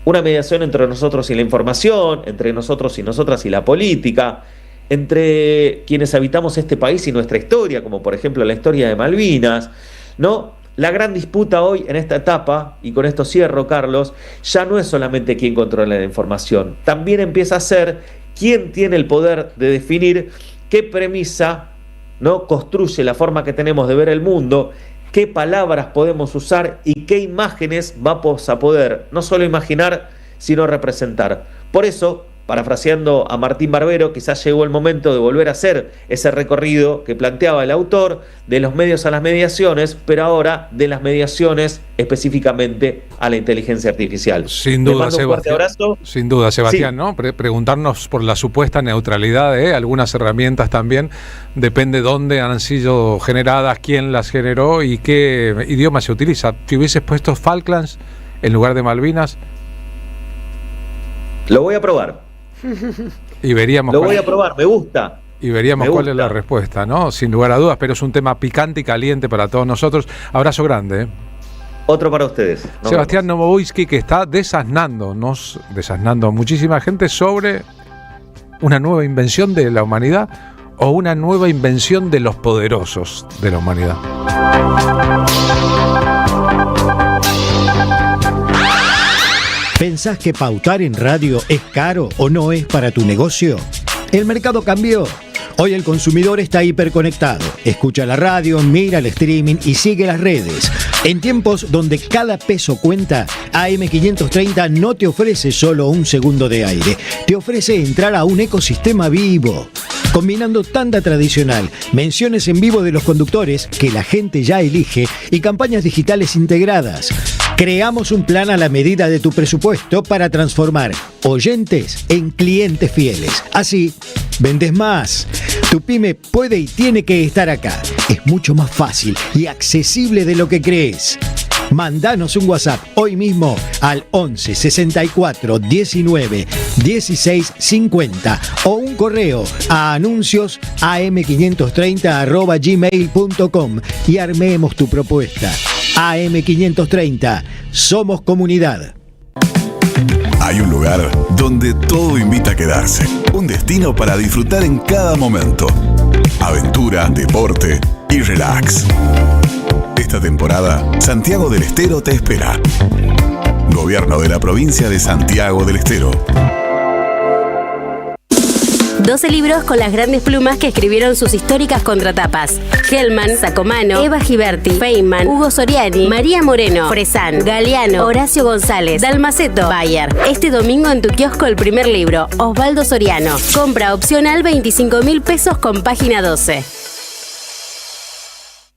Una mediación entre nosotros y la información, entre nosotros y nosotras y la política, entre quienes habitamos este país y nuestra historia, como por ejemplo la historia de Malvinas, ¿no? La gran disputa hoy en esta etapa, y con esto cierro, Carlos, ya no es solamente quién controla la información, también empieza a ser quién tiene el poder de definir qué premisa, ¿no?, construye la forma que tenemos de ver el mundo, qué palabras podemos usar y qué imágenes vamos a poder no solo imaginar, sino representar. Por eso, parafraseando a Martín Barbero, quizás llegó el momento de volver a hacer ese recorrido que planteaba el autor, de los medios a las mediaciones, pero ahora de las mediaciones específicamente a la inteligencia artificial. Sin duda, Sebastián. Sin duda, Sebastián, sí. ¿No? Preguntarnos por la supuesta neutralidad de algunas herramientas también, depende dónde han sido generadas, quién las generó y qué idioma se utiliza. Si hubieses puesto Falklands en lugar de Malvinas, lo voy a probar. Y veríamos. Lo voy a probar, me gusta. Y veríamos cuál es la respuesta, ¿no? Sin lugar a dudas, pero es un tema picante y caliente para todos nosotros. Abrazo grande. Otro para ustedes. Sebastián Novobuitsky, que está desasnando a muchísima gente sobre una nueva invención de la humanidad o una nueva invención de los poderosos de la humanidad. ¿Pensás que pautar en radio es caro o no es para tu negocio? El mercado cambió. Hoy el consumidor está hiperconectado. Escucha la radio, mira el streaming y sigue las redes. En tiempos donde cada peso cuenta, AM530 no te ofrece solo un segundo de aire, te ofrece entrar a un ecosistema vivo, combinando tanda tradicional, menciones en vivo de los conductores que la gente ya elige y campañas digitales integradas. Creamos un plan a la medida de tu presupuesto para transformar oyentes en clientes fieles. Así, vendes más. Tu pyme puede y tiene que estar acá. Es mucho más fácil y accesible de lo que crees. Mandanos un WhatsApp hoy mismo al 11 64 19 16 50 o un correo a anuncios am530@gmail.com y armemos tu propuesta. AM530, somos comunidad. Hay un lugar donde todo invita a quedarse. Un destino para disfrutar en cada momento. Aventura, deporte y relax. Esta temporada, Santiago del Estero te espera. Gobierno de la provincia de Santiago del Estero. 12 libros con las grandes plumas que escribieron sus históricas contratapas. Hellman, Sacomano, Eva Giberti, Feynman, Hugo Soriani, María Moreno, Fresán, Galeano, Horacio González, Dalmaceto, Bayer. Este domingo en tu kiosco el primer libro, Osvaldo Soriano. Compra opcional 25.000 pesos con página 12.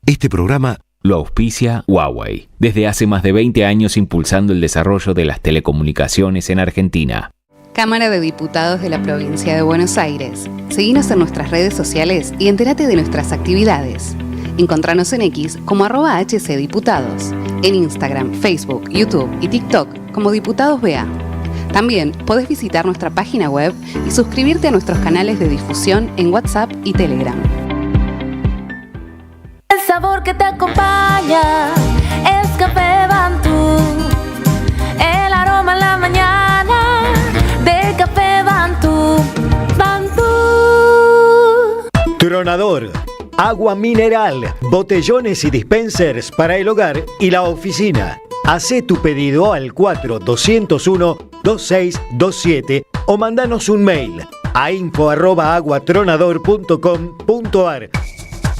Este programa lo auspicia Huawei, desde hace más de 20 años impulsando el desarrollo de las telecomunicaciones en Argentina. Cámara de Diputados de la Provincia de Buenos Aires. Seguinos en nuestras redes sociales y entérate de nuestras actividades. Encontranos en X como @HCDiputados, en Instagram, Facebook, YouTube y TikTok como Diputados BA. También podés visitar nuestra página web y suscribirte a nuestros canales de difusión en WhatsApp y Telegram. El sabor que te acompaña es Café Bantú. El aroma en la mañana de Café Bantú. Bantú. Tronador. Agua mineral, botellones y dispensers para el hogar y la oficina. Hacé tu pedido al 4201-2627 o mandanos un mail a info@aguatronador.com.ar.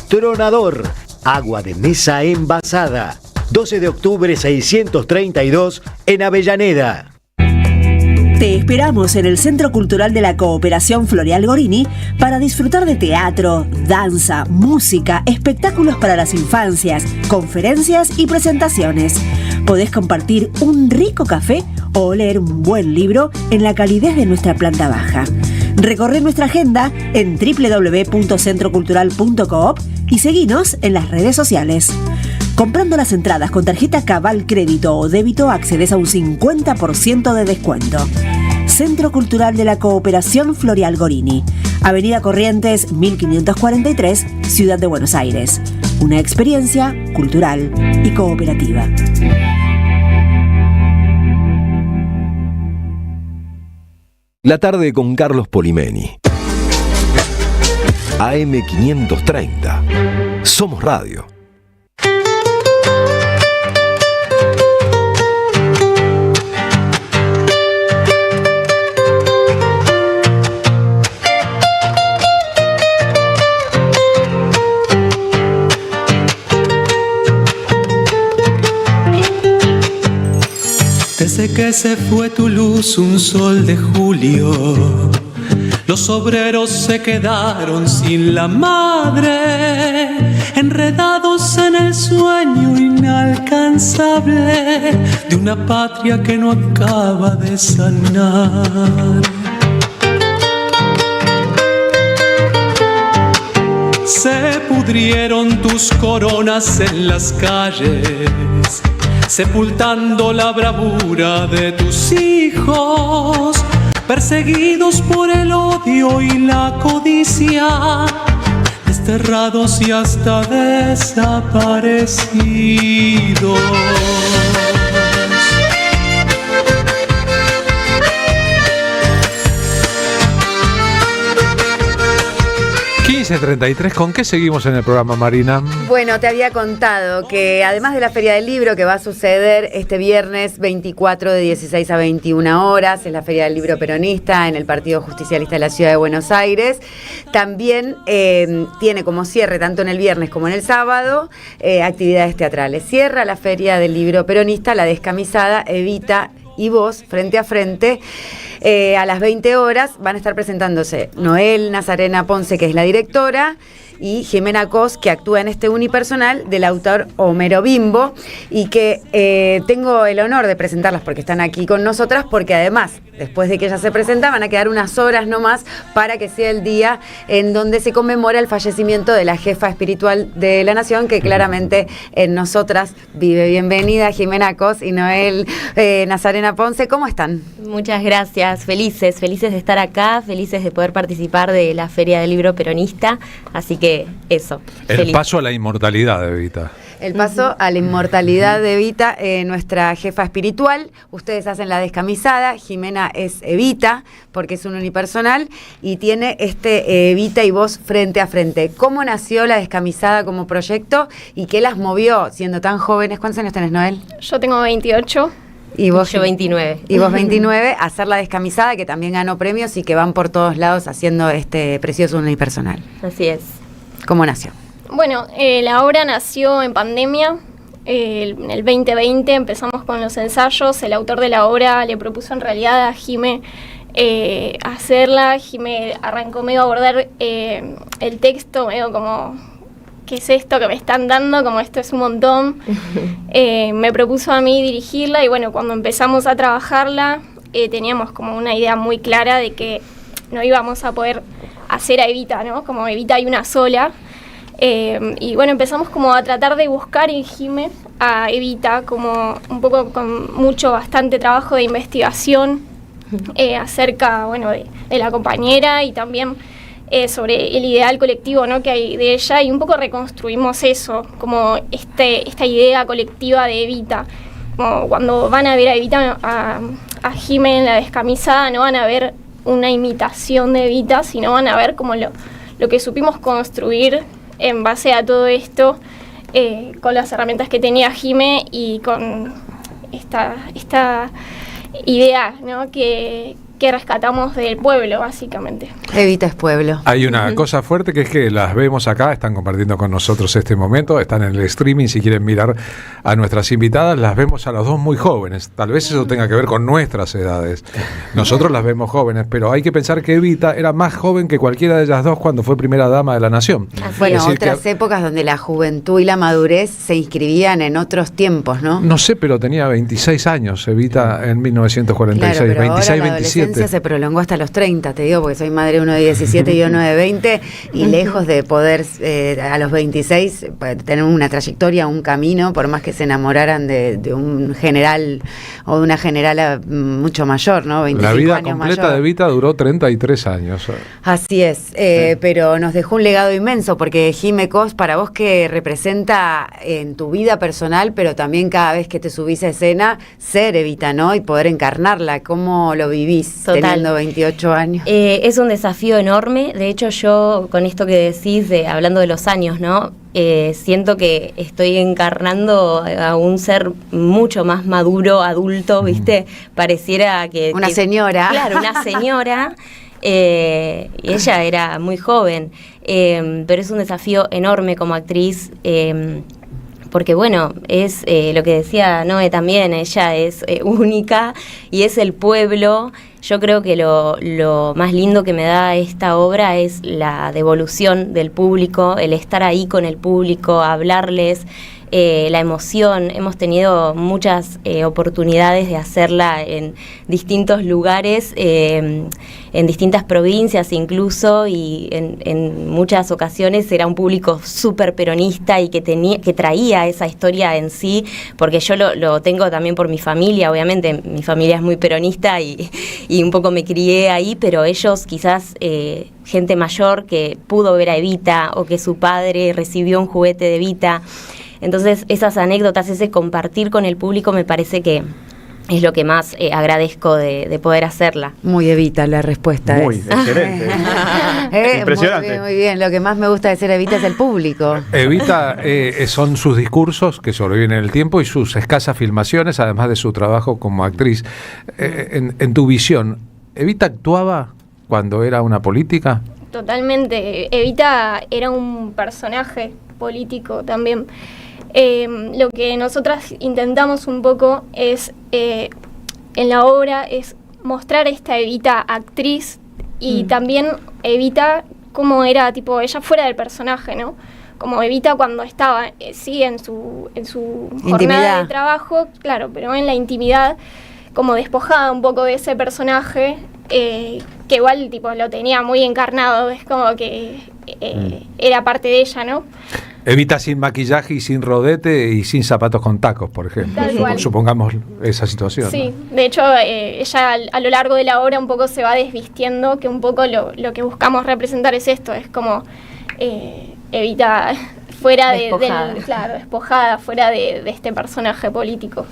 Tronador, agua de mesa envasada. 12 de octubre 632 en Avellaneda. Te esperamos en el Centro Cultural de la Cooperación Floreal Gorini para disfrutar de teatro, danza, música, espectáculos para las infancias, conferencias y presentaciones. Podés compartir un rico café o leer un buen libro en la calidez de nuestra planta baja. Recorre nuestra agenda en www.centrocultural.coop y seguinos en las redes sociales. Comprando las entradas con tarjeta Cabal Crédito o Débito accedes a un 50% de descuento. Centro Cultural de la Cooperación Floreal Gorini, Avenida Corrientes 1543, Ciudad de Buenos Aires. Una experiencia cultural y cooperativa. La tarde con Carlos Polimeni. AM530. Somos Radio. Desde que se fue tu luz un sol de julio, los obreros se quedaron sin la madre, enredados en el sueño inalcanzable de una patria que no acaba de sanar. Se pudrieron tus coronas en las calles, sepultando la bravura de tus hijos, perseguidos por el odio y la codicia, desterrados y hasta desaparecidos. 15:33, ¿con qué seguimos en el programa, Marina? Bueno, te había contado que además de la Feria del Libro, que va a suceder este viernes 24 de 16 a 21 horas, es la Feria del Libro Peronista en el Partido Justicialista de la Ciudad de Buenos Aires, también tiene como cierre, tanto en el viernes como en el sábado, actividades teatrales. Cierra la Feria del Libro Peronista, La Descamisada, Evita y Vos, frente a frente. A las 20 horas van a estar presentándose Noel Nazarena Ponce, que es la directora, y Jimena Cos, que actúa en este unipersonal del autor Homero Bimbo, y que tengo el honor de presentarlas porque están aquí con nosotras, porque además, después de que ellas se presentan, van a quedar unas horas nomás para que sea el día en donde se conmemora el fallecimiento de la jefa espiritual de la nación, que claramente en nosotras vive. Bienvenida Jimena Cos y Noel Nazarena Ponce, ¿cómo están? Muchas gracias, felices de estar acá, felices de poder participar de la Feria del Libro Peronista, así que eso. El paso a la inmortalidad de Evita. El paso a la inmortalidad de Evita, nuestra jefa espiritual. Ustedes hacen La Descamisada, Jimena es Evita, porque es un unipersonal, y tiene Evita y Vos frente a frente. ¿Cómo nació La Descamisada como proyecto y qué las movió siendo tan jóvenes? ¿Cuántos años tenés, Noel? Yo tengo 28. Y vos, yo 29. Y vos 29, hacer La Descamisada, que también ganó premios y que van por todos lados haciendo este precioso unipersonal. Así es. ¿Cómo nació? Bueno, la obra nació en pandemia. En el 2020 empezamos con los ensayos. El autor de la obra le propuso en realidad a Jime hacerla. Jime arrancó medio a abordar el texto, medio como, ¿qué es esto que me están dando? Como esto es un montón. Me propuso a mí dirigirla y bueno, cuando empezamos a trabajarla teníamos como una idea muy clara de que no íbamos a poder hacer a Evita, ¿no? Como Evita hay una sola. Y bueno, empezamos como a tratar de buscar en Jime a Evita, como un poco con bastante trabajo de investigación acerca, bueno, de la compañera y también sobre el ideal colectivo, ¿no? que hay de ella, y un poco reconstruimos eso, como esta idea colectiva de Evita. Como cuando van a ver a Evita, a Jime en La Descamisada, no van a ver una imitación de Evita, sino van a ver como lo que supimos construir en base a todo esto, con las herramientas que tenía Jime y con esta idea, ¿no? que rescatamos del pueblo, básicamente. Evita es pueblo. Hay una cosa fuerte que es que las vemos acá, están compartiendo con nosotros este momento, están en el streaming, si quieren mirar a nuestras invitadas, las vemos a las dos muy jóvenes. Tal vez eso tenga que ver con nuestras edades. Nosotros las vemos jóvenes, pero hay que pensar que Evita era más joven que cualquiera de ellas dos cuando fue primera dama de la nación. Bueno, otras épocas donde la juventud y la madurez se inscribían en otros tiempos, ¿no? No sé, pero tenía 26 años, Evita, en 1946, claro, pero 26, 27. Se prolongó hasta los 30, te digo, porque soy madre de uno de 17 y uno de 20, y lejos de poder a los 26 tener una trayectoria, un camino, por más que se enamoraran de un general o de una generala mucho mayor, ¿no? 25 la vida años completa mayor. de Evita duró 33 años. Así es, pero nos dejó un legado inmenso, porque Jime Cos, para vos, que representa en tu vida personal, pero también cada vez que te subís a escena, ser Evita, ¿no? Y poder encarnarla. ¿Cómo lo vivís? Total. Teniendo 28 años. Es un desafío enorme. De hecho, yo con esto que decís, hablando de los años, ¿no? Siento que estoy encarnando a un ser mucho más maduro, adulto, ¿viste? Pareciera que... Una señora. Claro, una señora. Y ella era muy joven. Pero es un desafío enorme como actriz. Porque bueno, es lo que decía Noé también, ella es única y es el pueblo. Yo creo que lo más lindo que me da esta obra es la devolución del público, el estar ahí con el público, hablarles, la emoción. Hemos tenido muchas oportunidades de hacerla en distintos lugares, en distintas provincias incluso, y en muchas ocasiones era un público súper peronista y que traía esa historia en sí, porque yo lo tengo también por mi familia. Obviamente mi familia es muy peronista y un poco me crié ahí, pero ellos quizás gente mayor que pudo ver a Evita o que su padre recibió un juguete de Evita. Entonces esas anécdotas, ese compartir con el público me parece que es lo que más agradezco de poder hacerla. Muy Evita la respuesta. Muy excelente. Impresionante. Muy bien. Lo que más me gusta de ser Evita es el público. Evita son sus discursos que sobreviven en el tiempo y sus escasas filmaciones, además de su trabajo como actriz. En tu visión, ¿Evita actuaba cuando era una política? Totalmente. Evita era un personaje político también. Lo que nosotras intentamos un poco es, en la obra, es mostrar esta Evita actriz y también Evita cómo era, tipo, ella fuera del personaje, ¿no? Como Evita cuando estaba, sí, en su jornada de trabajo, claro, pero en la intimidad, como despojada un poco de ese personaje, que igual, tipo, lo tenía muy encarnado, es como que era parte de ella, ¿no? Evita sin maquillaje y sin rodete y sin zapatos con tacos, por ejemplo. Supongamos esa situación. Sí, ¿no? De hecho, ella a lo largo de la obra un poco se va desvistiendo, que un poco lo que buscamos representar es esto, es como Evita fuera despojada, fuera de este personaje político.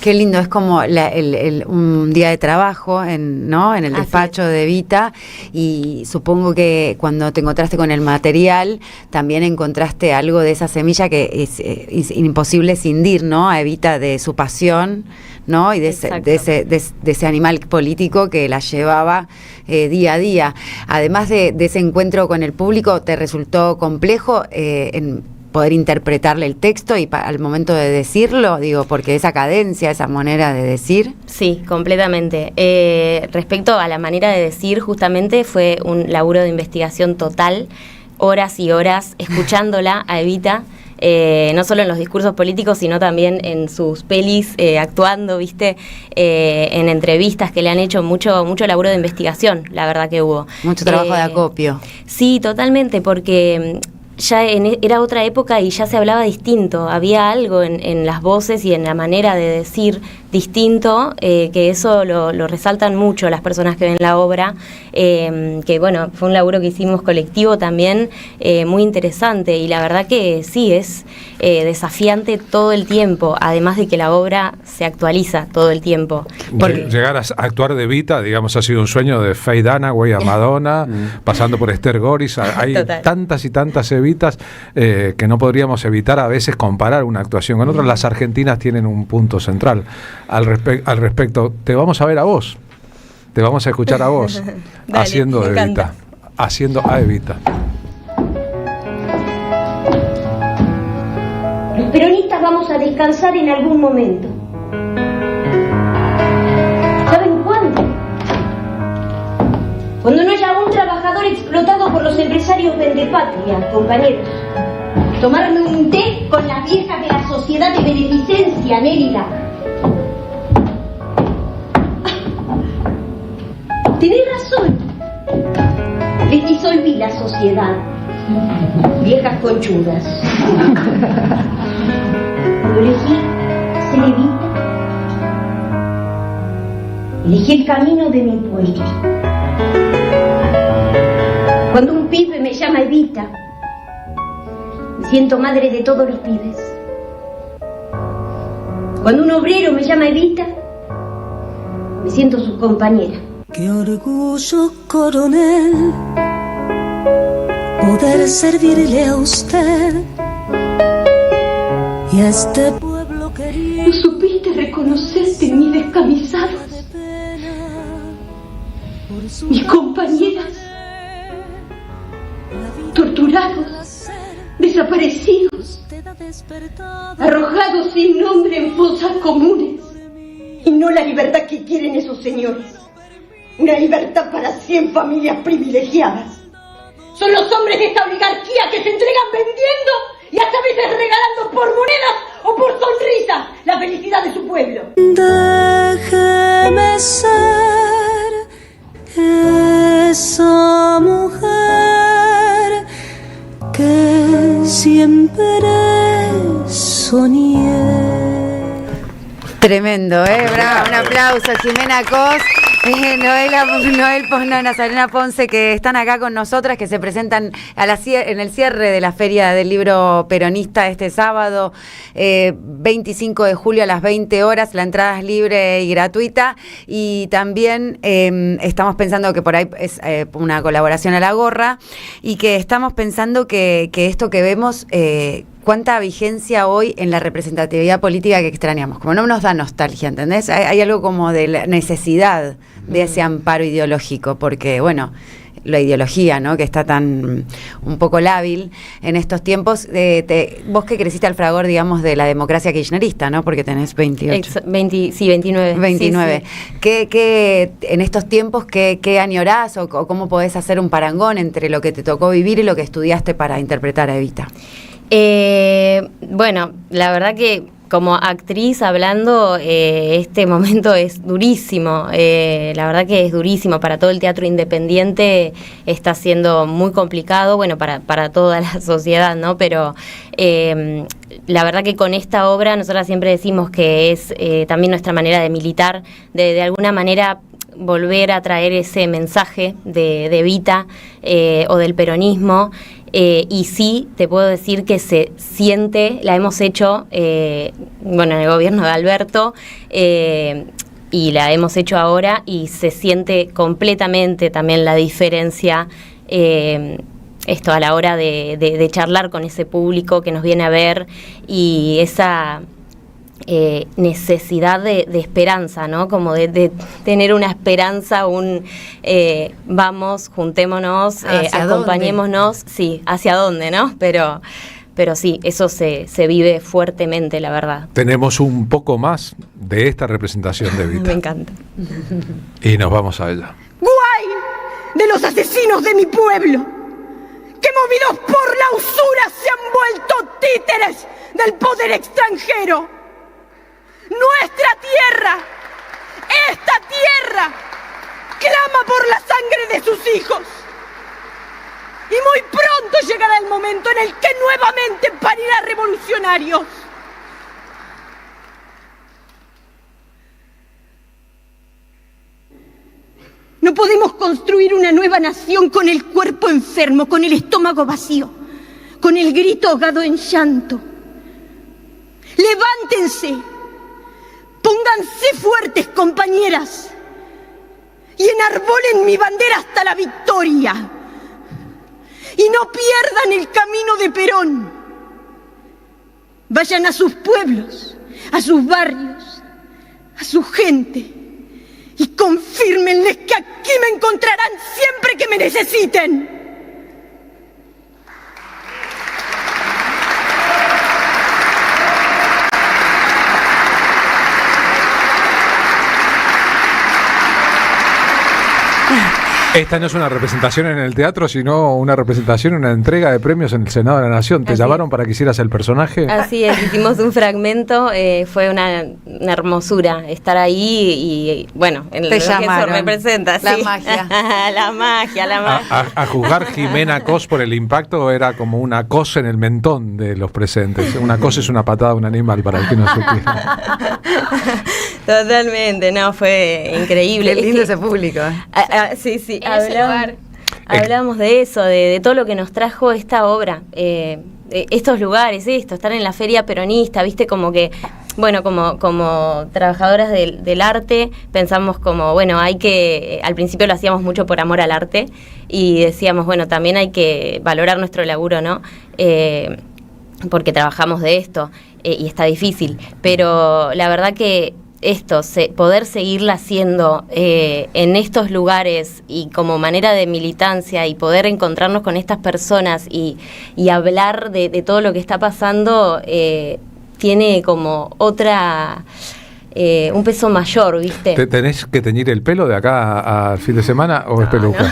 Qué lindo, es como un día de trabajo en el despacho de Evita, y supongo que cuando te encontraste con el material también encontraste algo de esa semilla que es imposible cindir, ¿no? A Evita de su pasión, ¿no? Y de ese animal político que la llevaba día a día. Además de ese encuentro con el público, ¿te resultó complejo en poder interpretarle el texto y al momento de decirlo? Digo, porque esa cadencia, esa manera de decir. Sí, completamente. Respecto a la manera de decir, justamente fue un laburo de investigación total, horas y horas escuchándola a Evita, no solo en los discursos políticos, sino también en sus pelis, actuando, ¿viste? En entrevistas que le han hecho, mucho laburo de investigación, la verdad que hubo. Mucho trabajo de acopio. Sí, totalmente, porque ya era otra época y ya se hablaba distinto, había algo en las voces y en la manera de decir distinto, que eso lo resaltan mucho las personas que ven la obra, que bueno, fue un laburo que hicimos colectivo también, muy interesante, y la verdad que sí, es desafiante todo el tiempo, además de que la obra se actualiza todo el tiempo. Llegar a actuar de Evita, digamos, ha sido un sueño de Faye Dunaway a Madonna, pasando por Esther Goris, hay tantas y tantas Evitas que no podríamos evitar a veces comparar una actuación con otra. Las argentinas tienen un punto central al respecto. Te vamos a ver a vos, te vamos a escuchar a vos. Dale, haciendo de Evita, haciendo a Evita. Los peronistas vamos a descansar en algún momento. ¿Saben cuándo? Cuando no haya un trabajador explotado por los empresarios vendepatria, compañeros. Tomarme un té con las viejas de la sociedad de beneficencia, Nérida. Tenés razón. Les disolví la sociedad. Viejas conchudas. Cuando elegí ser Evita, elegí el camino de mi pueblo. Cuando un pibe me llama Evita, me siento madre de todos los pibes. Cuando un obrero me llama Evita, me siento su compañera. Qué orgullo, coronel, poder servirle a usted y a este pueblo querido. ¿No supiste reconocerte en mis descamisados? Mis compañeras, torturados, desaparecidos, arrojados sin nombre en fosas comunes. Y no la libertad que quieren esos señores. Una libertad para 100 familias privilegiadas. Son los hombres de esta oligarquía que se entregan vendiendo y hasta a veces regalando por monedas o por sonrisas la felicidad de su pueblo. Déjeme ser esa mujer que siempre soñé. Tremendo, bravo, un aplauso, Jimena Cos. Noel Posnona, Sabrina Ponce, que están acá con nosotras, que se presentan en el cierre de la Feria del Libro Peronista este sábado, 25 de julio a las 20 horas. La entrada es libre y gratuita. Y también estamos pensando que por ahí es una colaboración a la gorra, y que estamos pensando que esto que vemos... ¿cuánta vigencia hoy en la representatividad política que extrañamos? Como no nos da nostalgia, ¿entendés? Hay algo como de la necesidad de ese amparo ideológico, porque, bueno, la ideología, ¿no?, que está tan un poco lábil en estos tiempos. Vos que creciste al fragor, digamos, de la democracia kirchnerista, ¿no?, porque tenés 28. 29. 29. Sí. ¿Qué en estos tiempos, qué añorás o cómo podés hacer un parangón entre lo que te tocó vivir y lo que estudiaste para interpretar a Evita? Bueno, la verdad que como actriz hablando, este momento es durísimo. La verdad que es durísimo para todo el teatro independiente. Está siendo muy complicado, bueno, para toda la sociedad, ¿no? Pero la verdad que con esta obra nosotras siempre decimos que es también nuestra manera de militar, de alguna manera volver a traer ese mensaje de Evita o del peronismo. Y sí, te puedo decir que se siente, la hemos hecho, bueno, en el gobierno de Alberto, y la hemos hecho ahora, y se siente completamente también la diferencia, esto a la hora de charlar con ese público que nos viene a ver, y esa... necesidad de esperanza, ¿no? Como de tener una esperanza, vamos, juntémonos, acompañémonos, ¿dónde? Sí, hacia dónde, ¿no? Pero sí, eso se vive fuertemente, la verdad. Tenemos un poco más de esta representación de Evita. Me encanta. Y nos vamos a ella. ¡Guay! De los asesinos de mi pueblo, que movidos por la usura se han vuelto títeres del poder extranjero. Nuestra tierra, esta tierra, clama por la sangre de sus hijos. Y muy pronto llegará el momento en el que nuevamente parirá revolucionarios. No podemos construir una nueva nación con el cuerpo enfermo, con el estómago vacío, con el grito ahogado en llanto. Levántense. Pónganse fuertes, compañeras, y enarbolen mi bandera hasta la victoria. Y no pierdan el camino de Perón. Vayan a sus pueblos, a sus barrios, a su gente, y confírmenles que aquí me encontrarán siempre que me necesiten. Esta no es una representación en el teatro, sino una representación, una entrega de premios en el Senado de la Nación. ¿Te llamaron para que hicieras el personaje? Así es, hicimos un fragmento, fue una hermosura estar ahí y bueno, en lo que eso representa. La sí. magia. La magia. A juzgar Jimena Cos por el impacto, era como una cos en el mentón de los presentes. Una cos es una patada de un animal, para el que no supiera. Totalmente, no, fue increíble. Qué lindo ese público. Sí. Hablamos de eso, de todo lo que nos trajo esta obra, estos lugares, estar en la feria peronista, viste, como que, bueno, como trabajadoras del arte, pensamos como, bueno, al principio lo hacíamos mucho por amor al arte, y decíamos, bueno, también hay que valorar nuestro laburo, ¿no? Porque trabajamos de esto, y está difícil, pero la verdad que poder seguirla haciendo en estos lugares y como manera de militancia, y poder encontrarnos con estas personas y hablar de todo lo que está pasando, tiene como un peso mayor, ¿viste? ¿Te tenés que teñir el pelo de acá al fin de semana o es peluca?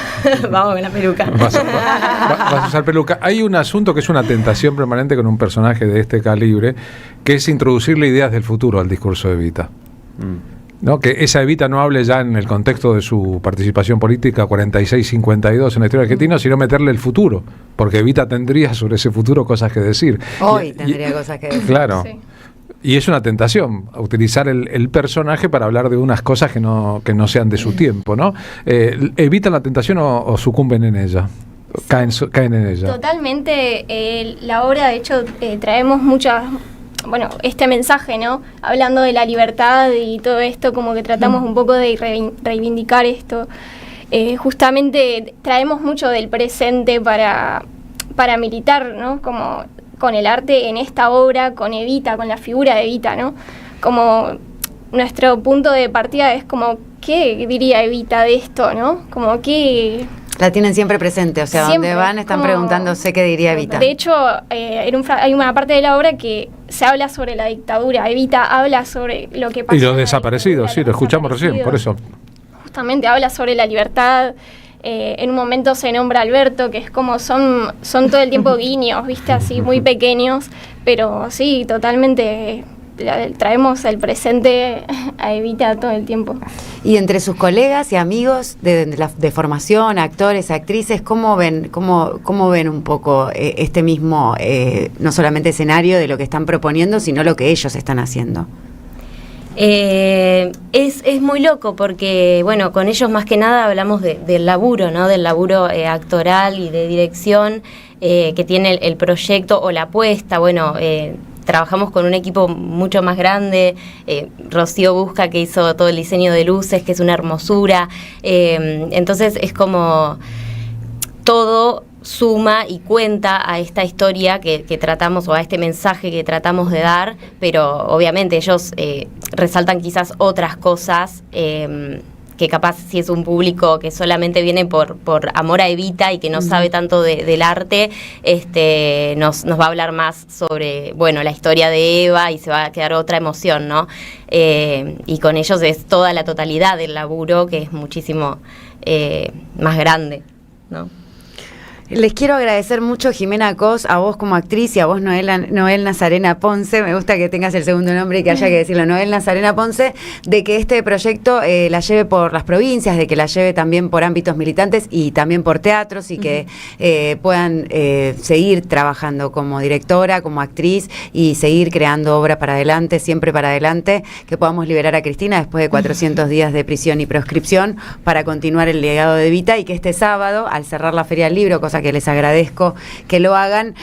No. Vamos con la peluca. Vas a usar peluca. Hay un asunto que es una tentación permanente con un personaje de este calibre, que es introducirle ideas del futuro al discurso de Evita. ¿No? Que esa Evita no hable ya en el contexto de su participación política 46-52 en la historia argentina, sino meterle el futuro, porque Evita tendría sobre ese futuro cosas que decir. Hoy tendría cosas que decir. Claro. Sí. Y es una tentación utilizar el personaje para hablar de unas cosas que no sean de su tiempo, ¿no? ¿Evitan la tentación o sucumben en ella? Caen en ella. Totalmente. La obra, de hecho, traemos este mensaje, ¿no? Hablando de la libertad y todo esto, como que tratamos un poco de reivindicar esto. Justamente traemos mucho del presente para militar, ¿no? Como con el arte en esta obra, con Evita, con la figura de Evita, ¿no? Como nuestro punto de partida es como, ¿qué diría Evita de esto, no? Como que... La tienen siempre presente, o sea, siempre, donde van están preguntándose qué diría Evita. De hecho, hay una parte de la obra que se habla sobre la dictadura. Evita habla sobre lo que pasó. Y los desaparecidos, sí, lo escuchamos recién, por eso. Justamente habla sobre la libertad. En un momento se nombra a Alberto, que es como son todo el tiempo guiños, ¿viste? Así muy pequeños, pero sí, totalmente traemos el presente a Evita todo el tiempo. Y entre sus colegas y amigos de formación, actores, actrices, ¿cómo ven un poco este mismo, no solamente escenario de lo que están proponiendo, sino lo que ellos están haciendo? Es muy loco porque, bueno, con ellos más que nada hablamos del laburo, ¿no? Del laburo actoral y de dirección que tiene el proyecto o la apuesta. Bueno, trabajamos con un equipo mucho más grande, Rocío Busca, que hizo todo el diseño de luces, que es una hermosura. Entonces es como todo suma y cuenta a esta historia que tratamos, o a este mensaje que tratamos de dar, pero obviamente ellos resaltan quizás otras cosas que capaz si es un público que solamente viene por amor a Evita y que no sabe tanto del arte, nos va a hablar más sobre, bueno, la historia de Eva, y se va a quedar otra emoción, ¿no? Y con ellos es toda la totalidad del laburo, que es muchísimo más grande, ¿no? Les quiero agradecer mucho, Jimena Cos, a vos como actriz y a vos, Noel Nazarena Ponce, me gusta que tengas el segundo nombre y que haya que decirlo, Noel Nazarena Ponce, de que este proyecto la lleve por las provincias, de que la lleve también por ámbitos militantes y también por teatros, y que puedan seguir trabajando como directora, como actriz, y seguir creando obra para adelante, siempre para adelante, que podamos liberar a Cristina después de 400 días de prisión y proscripción para continuar el legado de Evita, y que este sábado, al cerrar la Feria del Libro, cosa que les agradezco que lo hagan,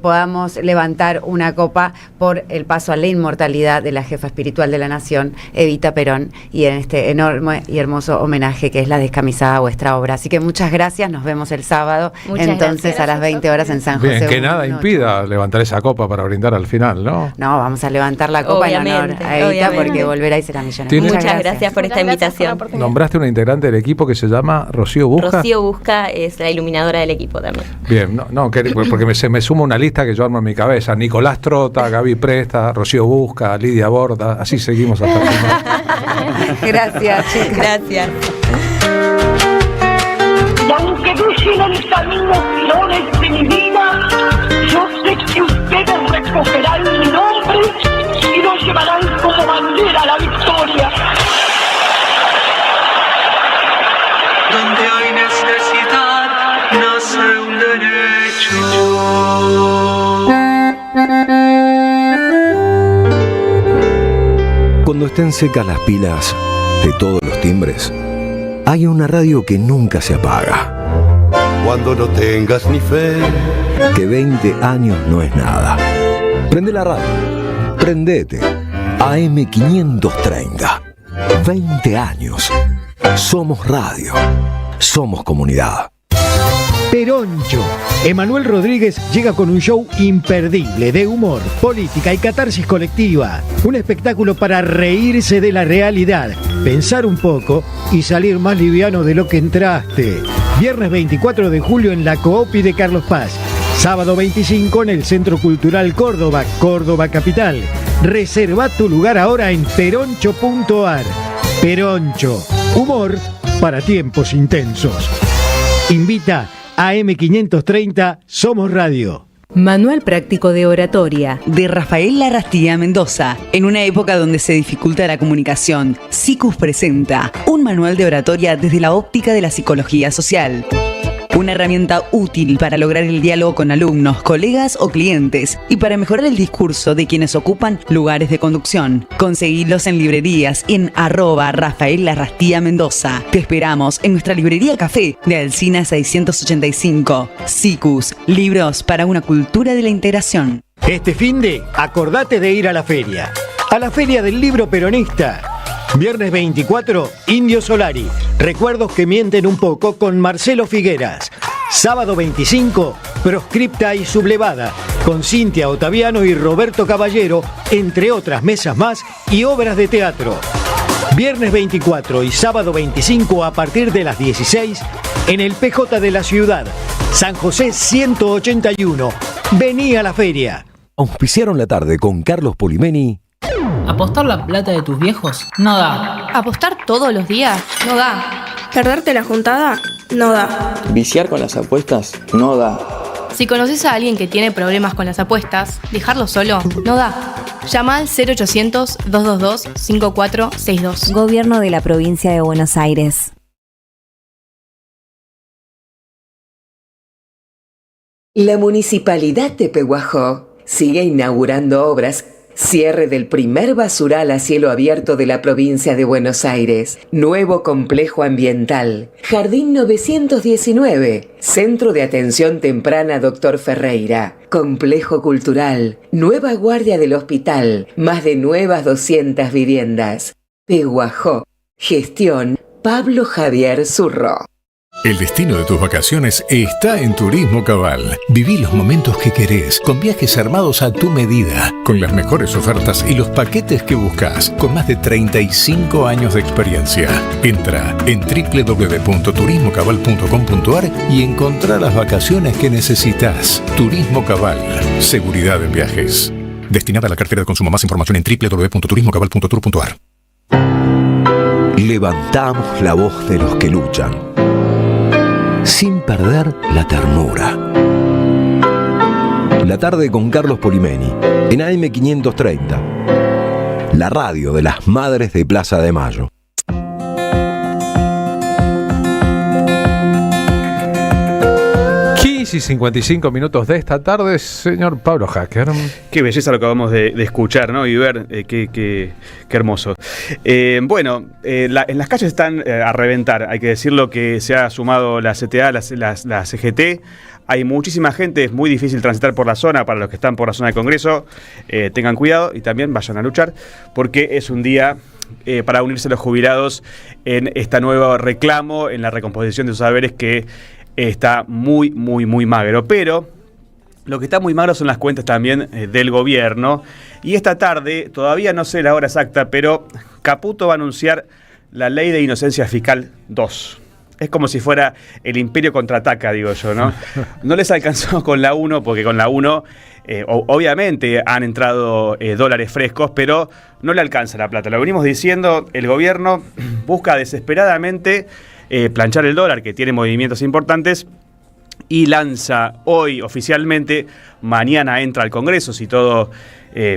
podamos levantar una copa por el paso a la inmortalidad de la jefa espiritual de la nación, Evita Perón, y en este enorme y hermoso homenaje que es La descamisada a vuestra obra. Así que muchas gracias, nos vemos el sábado, gracias. A las 20 horas en San José. Bien, que nada impida levantar esa copa para brindar al final, ¿no? No, vamos a levantar la copa en honor a Evita, porque volverá y será millonaria. Muchas gracias por esta invitación. Nombraste una integrante del equipo que se llama Rocío Busca. Rocío Busca es la iluminadora del equipo también. Bien, porque se me suma una lista que yo armo en mi cabeza. Nicolás Trota, Gaby Presta, Rocío Busca, Lidia Borda, así seguimos hasta el final. Gracias. Gracias. Y aunque dejen el camino flores de mi vida, yo sé que ustedes recogerán mi nombre y lo llevarán como bandera a la victoria. Donde hay necesidad, nace un derecho. Cuando estén secas las pilas de todos los timbres, hay una radio que nunca se apaga. Cuando no tengas ni fe, que 20 años no es nada. Prende la radio, prendete. AM530. 20 años. Somos radio. Somos comunidad. Peroncho. Emanuel Rodríguez llega con un show imperdible de humor, política y catarsis colectiva. Un espectáculo para reírse de la realidad, pensar un poco y salir más liviano de lo que entraste. Viernes 24 de julio en la Coopi de Carlos Paz. Sábado 25 en el Centro Cultural Córdoba, Córdoba Capital. Reserva tu lugar ahora en peroncho.ar. Peroncho. Humor para tiempos intensos. Invita AM530 Somos Radio. Manual práctico de oratoria de Rafael Larrastía Mendoza. En una época donde se dificulta la comunicación, SICUS presenta un manual de oratoria desde la óptica de la psicología social. Una herramienta útil para lograr el diálogo con alumnos, colegas o clientes y para mejorar el discurso de quienes ocupan lugares de conducción. Conseguilos en librerías y en @Rafael Larrastía Mendoza. Te esperamos en nuestra librería Café de Alsina 685. SICUS, libros para una cultura de la integración. Este finde, acordate de ir a la feria. A la Feria del Libro Peronista. Viernes 24, Indio Solari. Recuerdos que mienten un poco con Marcelo Figueras. Sábado 25, Proscripta y Sublevada, con Cintia Ottaviano y Roberto Caballero, entre otras mesas más y obras de teatro. Viernes 24 y sábado 25 a partir de las 16, en el PJ de la ciudad, San José 181. Vení a la feria. Auspiciaron la tarde con Carlos Polimeni. ¿Apostar la plata de tus viejos? No da. ¿Apostar todos los días? No da. ¿Perderte la juntada? No da. ¿Viciar con las apuestas? No da. Si conoces a alguien que tiene problemas con las apuestas, dejarlo solo no da. Llama al 0800-222-5462. Gobierno de la Provincia de Buenos Aires. La Municipalidad de Pehuajó sigue inaugurando obras. Cierre del primer basural a cielo abierto de la provincia de Buenos Aires. Nuevo complejo ambiental. Jardín 919. Centro de Atención Temprana Dr. Ferreira. Complejo cultural. Nueva guardia del hospital. Más de nuevas 200 viviendas. Pehuajó. Gestión Pablo Javier Zurro. El destino de tus vacaciones está en Turismo Cabal. Viví los momentos que querés, con viajes armados a tu medida, con las mejores ofertas y los paquetes que buscas, con más de 35 años de experiencia. Entra en www.turismocabal.com.ar y encontrá las vacaciones que necesitas. Turismo Cabal, seguridad en viajes. Destinada a la cartera de consumo. Más información en www.turismocabal.tour.ar. Levantamos la voz de los que luchan, sin perder la ternura. La tarde con Carlos Polimeni, en AM 530. La radio de las madres de Plaza de Mayo. 55 minutos de esta tarde, señor Pablo Hacker. Qué belleza lo que acabamos de escuchar, ¿no? Y ver, qué hermoso. En las calles están a reventar, hay que decirlo, que se ha sumado la CTA, la CGT. Hay muchísima gente, es muy difícil transitar por la zona. Para los que están por la zona de Congreso, tengan cuidado y también vayan a luchar, porque es un día para unirse a los jubilados en este nuevo reclamo, en la recomposición de sus saberes que está muy magro. Pero lo que está muy magro son las cuentas también del gobierno. Y esta tarde, todavía no sé la hora exacta, pero Caputo va a anunciar la Ley de Inocencia Fiscal 2. Es como si fuera el Imperio contraataca, digo yo, ¿no? No les alcanzó con la 1, porque con la 1 obviamente han entrado dólares frescos, pero no le alcanza la plata. Lo venimos diciendo, el gobierno busca desesperadamente planchar el dólar, que tiene movimientos importantes, y lanza hoy oficialmente, mañana entra al Congreso, si todo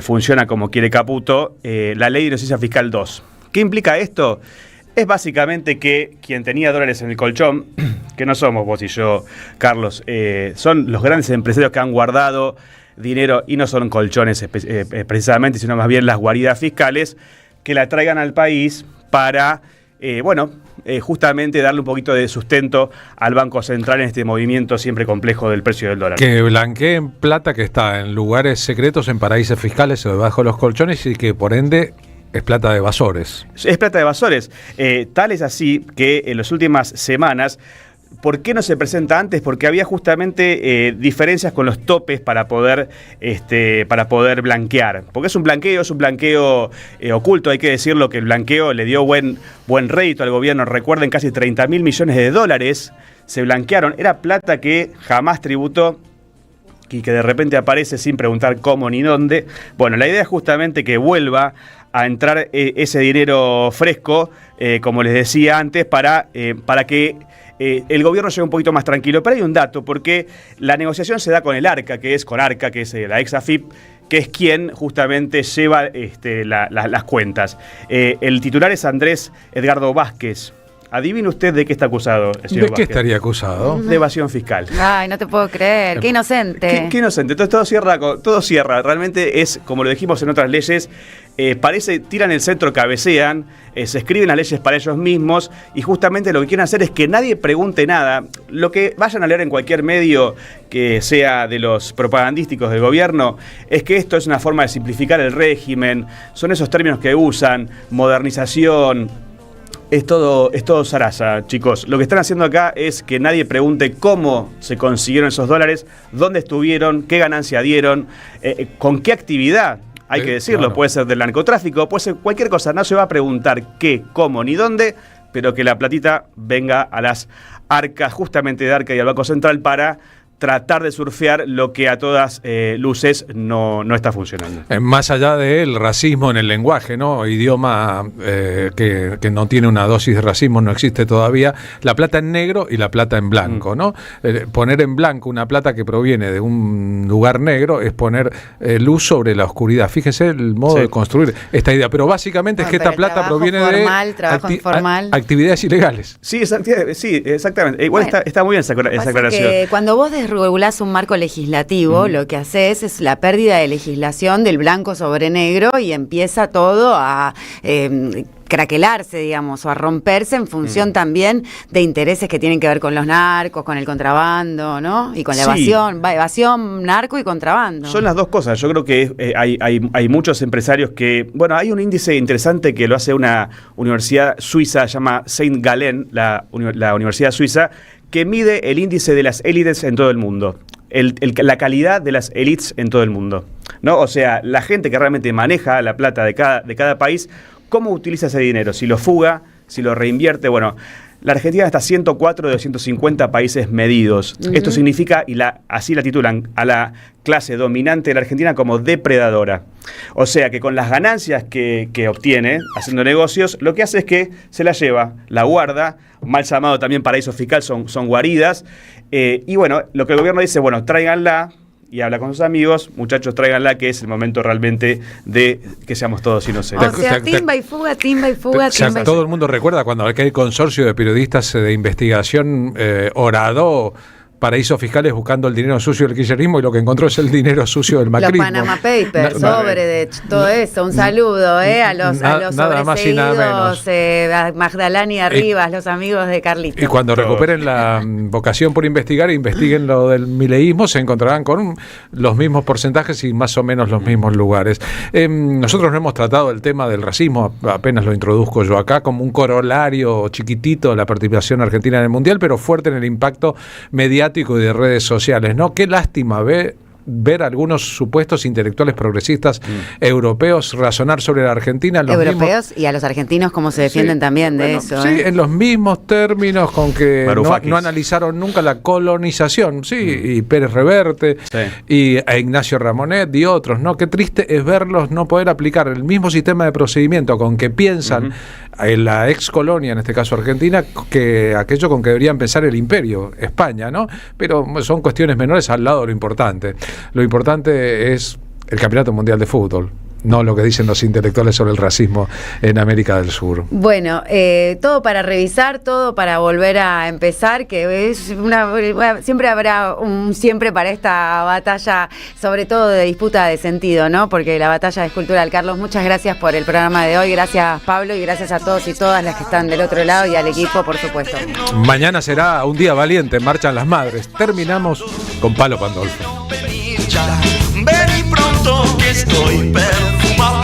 funciona como quiere Caputo, la Ley de Inocencia Fiscal 2. ¿Qué implica esto? Es básicamente que quien tenía dólares en el colchón, que no somos vos y yo, Carlos, son los grandes empresarios que han guardado dinero, y no son colchones precisamente, sino más bien las guaridas fiscales, que la traigan al país para justamente darle un poquito de sustento al Banco Central en este movimiento siempre complejo del precio del dólar. Que blanqueen plata que está en lugares secretos, en paraísos fiscales o debajo de los colchones, y que por ende es plata de evasores. Es plata de evasores. Tal es así que en las últimas semanas, ¿por qué no se presenta antes? Porque había justamente diferencias con los topes para poder blanquear. Porque es un blanqueo oculto, hay que decirlo, que el blanqueo le dio buen rédito al gobierno. Recuerden, casi 30.000 millones de dólares se blanquearon. Era plata que jamás tributó y que de repente aparece sin preguntar cómo ni dónde. Bueno, la idea es justamente que vuelva a entrar ese dinero fresco, como les decía antes, para que el gobierno llegue un poquito más tranquilo. Pero hay un dato, porque la negociación se da con el ARCA, que es la ex AFIP, que es quien justamente lleva las cuentas. El titular es Andrés Edgardo Vázquez. Adivine usted de qué está acusado el señor ¿De Vázquez. qué estaría acusado? De evasión fiscal. Ay, no te puedo creer. Qué inocente. Qué inocente. Entonces todo cierra. Realmente es, como lo dijimos en otras leyes, tiran el centro, cabecean, se escriben las leyes para ellos mismos y justamente lo que quieren hacer es que nadie pregunte nada. Lo que vayan a leer en cualquier medio que sea de los propagandísticos del gobierno es que esto es una forma de simplificar el régimen, son esos términos que usan, modernización. Es todo zaraza, chicos. Lo que están haciendo acá es que nadie pregunte cómo se consiguieron esos dólares, dónde estuvieron, qué ganancia dieron, con qué actividad. Hay que decirlo, claro. Puede ser del narcotráfico, puede ser cualquier cosa. No se va a preguntar qué, cómo ni dónde, pero que la platita venga a las arcas, justamente de Arca y al Banco Central, para tratar de surfear lo que a todas luces no está funcionando. Más allá del racismo en el lenguaje, ¿no? Idioma que no tiene una dosis de racismo, no existe todavía. La plata en negro y la plata en blanco, ¿no? Poner en blanco una plata que proviene de un lugar negro es poner luz sobre la oscuridad. Fíjese el modo de construir esta idea. Pero básicamente es que esta plata proviene de actividades ilegales. Sí, exactamente. Igual está muy bien esa aclaración. Que cuando vos desregulás un marco legislativo, lo que haces es la pérdida de legislación del blanco sobre negro y empieza todo a craquelarse, digamos, o a romperse en función también de intereses que tienen que ver con los narcos, con el contrabando, ¿no? Y con la evasión, narco y contrabando. Son las dos cosas. Yo creo que hay muchos empresarios que... Bueno, hay un índice interesante que lo hace una universidad suiza, se llama Saint Gallen, la universidad suiza, que mide el índice de las élites en todo el mundo, la calidad de las élites en todo el mundo, ¿no? O sea, la gente que realmente maneja la plata de cada país, ¿cómo utiliza ese dinero? Si lo fuga, si lo reinvierte. Bueno, la Argentina está 104 de 250 países medidos. Esto significa, así la titulan, a la clase dominante de la Argentina como depredadora. O sea que con las ganancias que obtiene haciendo negocios, lo que hace es que se la lleva, la guarda, mal llamado también paraíso fiscal, son guaridas. Y bueno, lo que el gobierno dice, bueno, tráiganla, y habla con sus amigos, muchachos, tráiganla, que es el momento realmente de que seamos todos inocentes. O sea, timba y fuga, timba y fuga, timba y fuga. Todo el mundo recuerda cuando aquel consorcio de periodistas de investigación horadó paraísos fiscales buscando el dinero sucio del kirchnerismo y lo que encontró es el dinero sucio del macrismo. Los Panama Papers, Odebrecht, todo eso. Un saludo a los sobreseídos, a Magdalena y Arribas, los amigos de Carlitos. Y cuando recuperen la vocación por investigar e investiguen lo del mileísmo, se encontrarán con los mismos porcentajes y más o menos los mismos lugares. Nosotros no hemos tratado el tema del racismo, apenas lo introduzco yo acá, como un corolario chiquitito de la participación argentina en el Mundial, pero fuerte en el impacto mediático y de redes sociales, ¿no? Qué lástima ver algunos supuestos intelectuales progresistas europeos razonar sobre la Argentina. Europeos y a los argentinos cómo se defienden también de eso. Sí, en los mismos términos con que no analizaron nunca la colonización, y Pérez Reverte, y a Ignacio Ramonet y otros, ¿no? Qué triste es verlos no poder aplicar el mismo sistema de procedimiento con que piensan en la ex colonia, en este caso Argentina, que aquello con que debería empezar el imperio, España, ¿no? Pero son cuestiones menores al lado de lo importante. Lo importante es el Campeonato Mundial de Fútbol, no lo que dicen los intelectuales sobre el racismo en América del Sur. Bueno, todo para revisar, todo para volver a empezar, que es siempre habrá un siempre para esta batalla, sobre todo de disputa de sentido, ¿no? Porque la batalla es cultural. Carlos, muchas gracias por el programa de hoy, gracias Pablo y gracias a todos y todas las que están del otro lado y al equipo, por supuesto. Mañana será un día valiente, marchan las madres. Terminamos con Palo Pandolfo. Ven y pronto que estoy perfumado.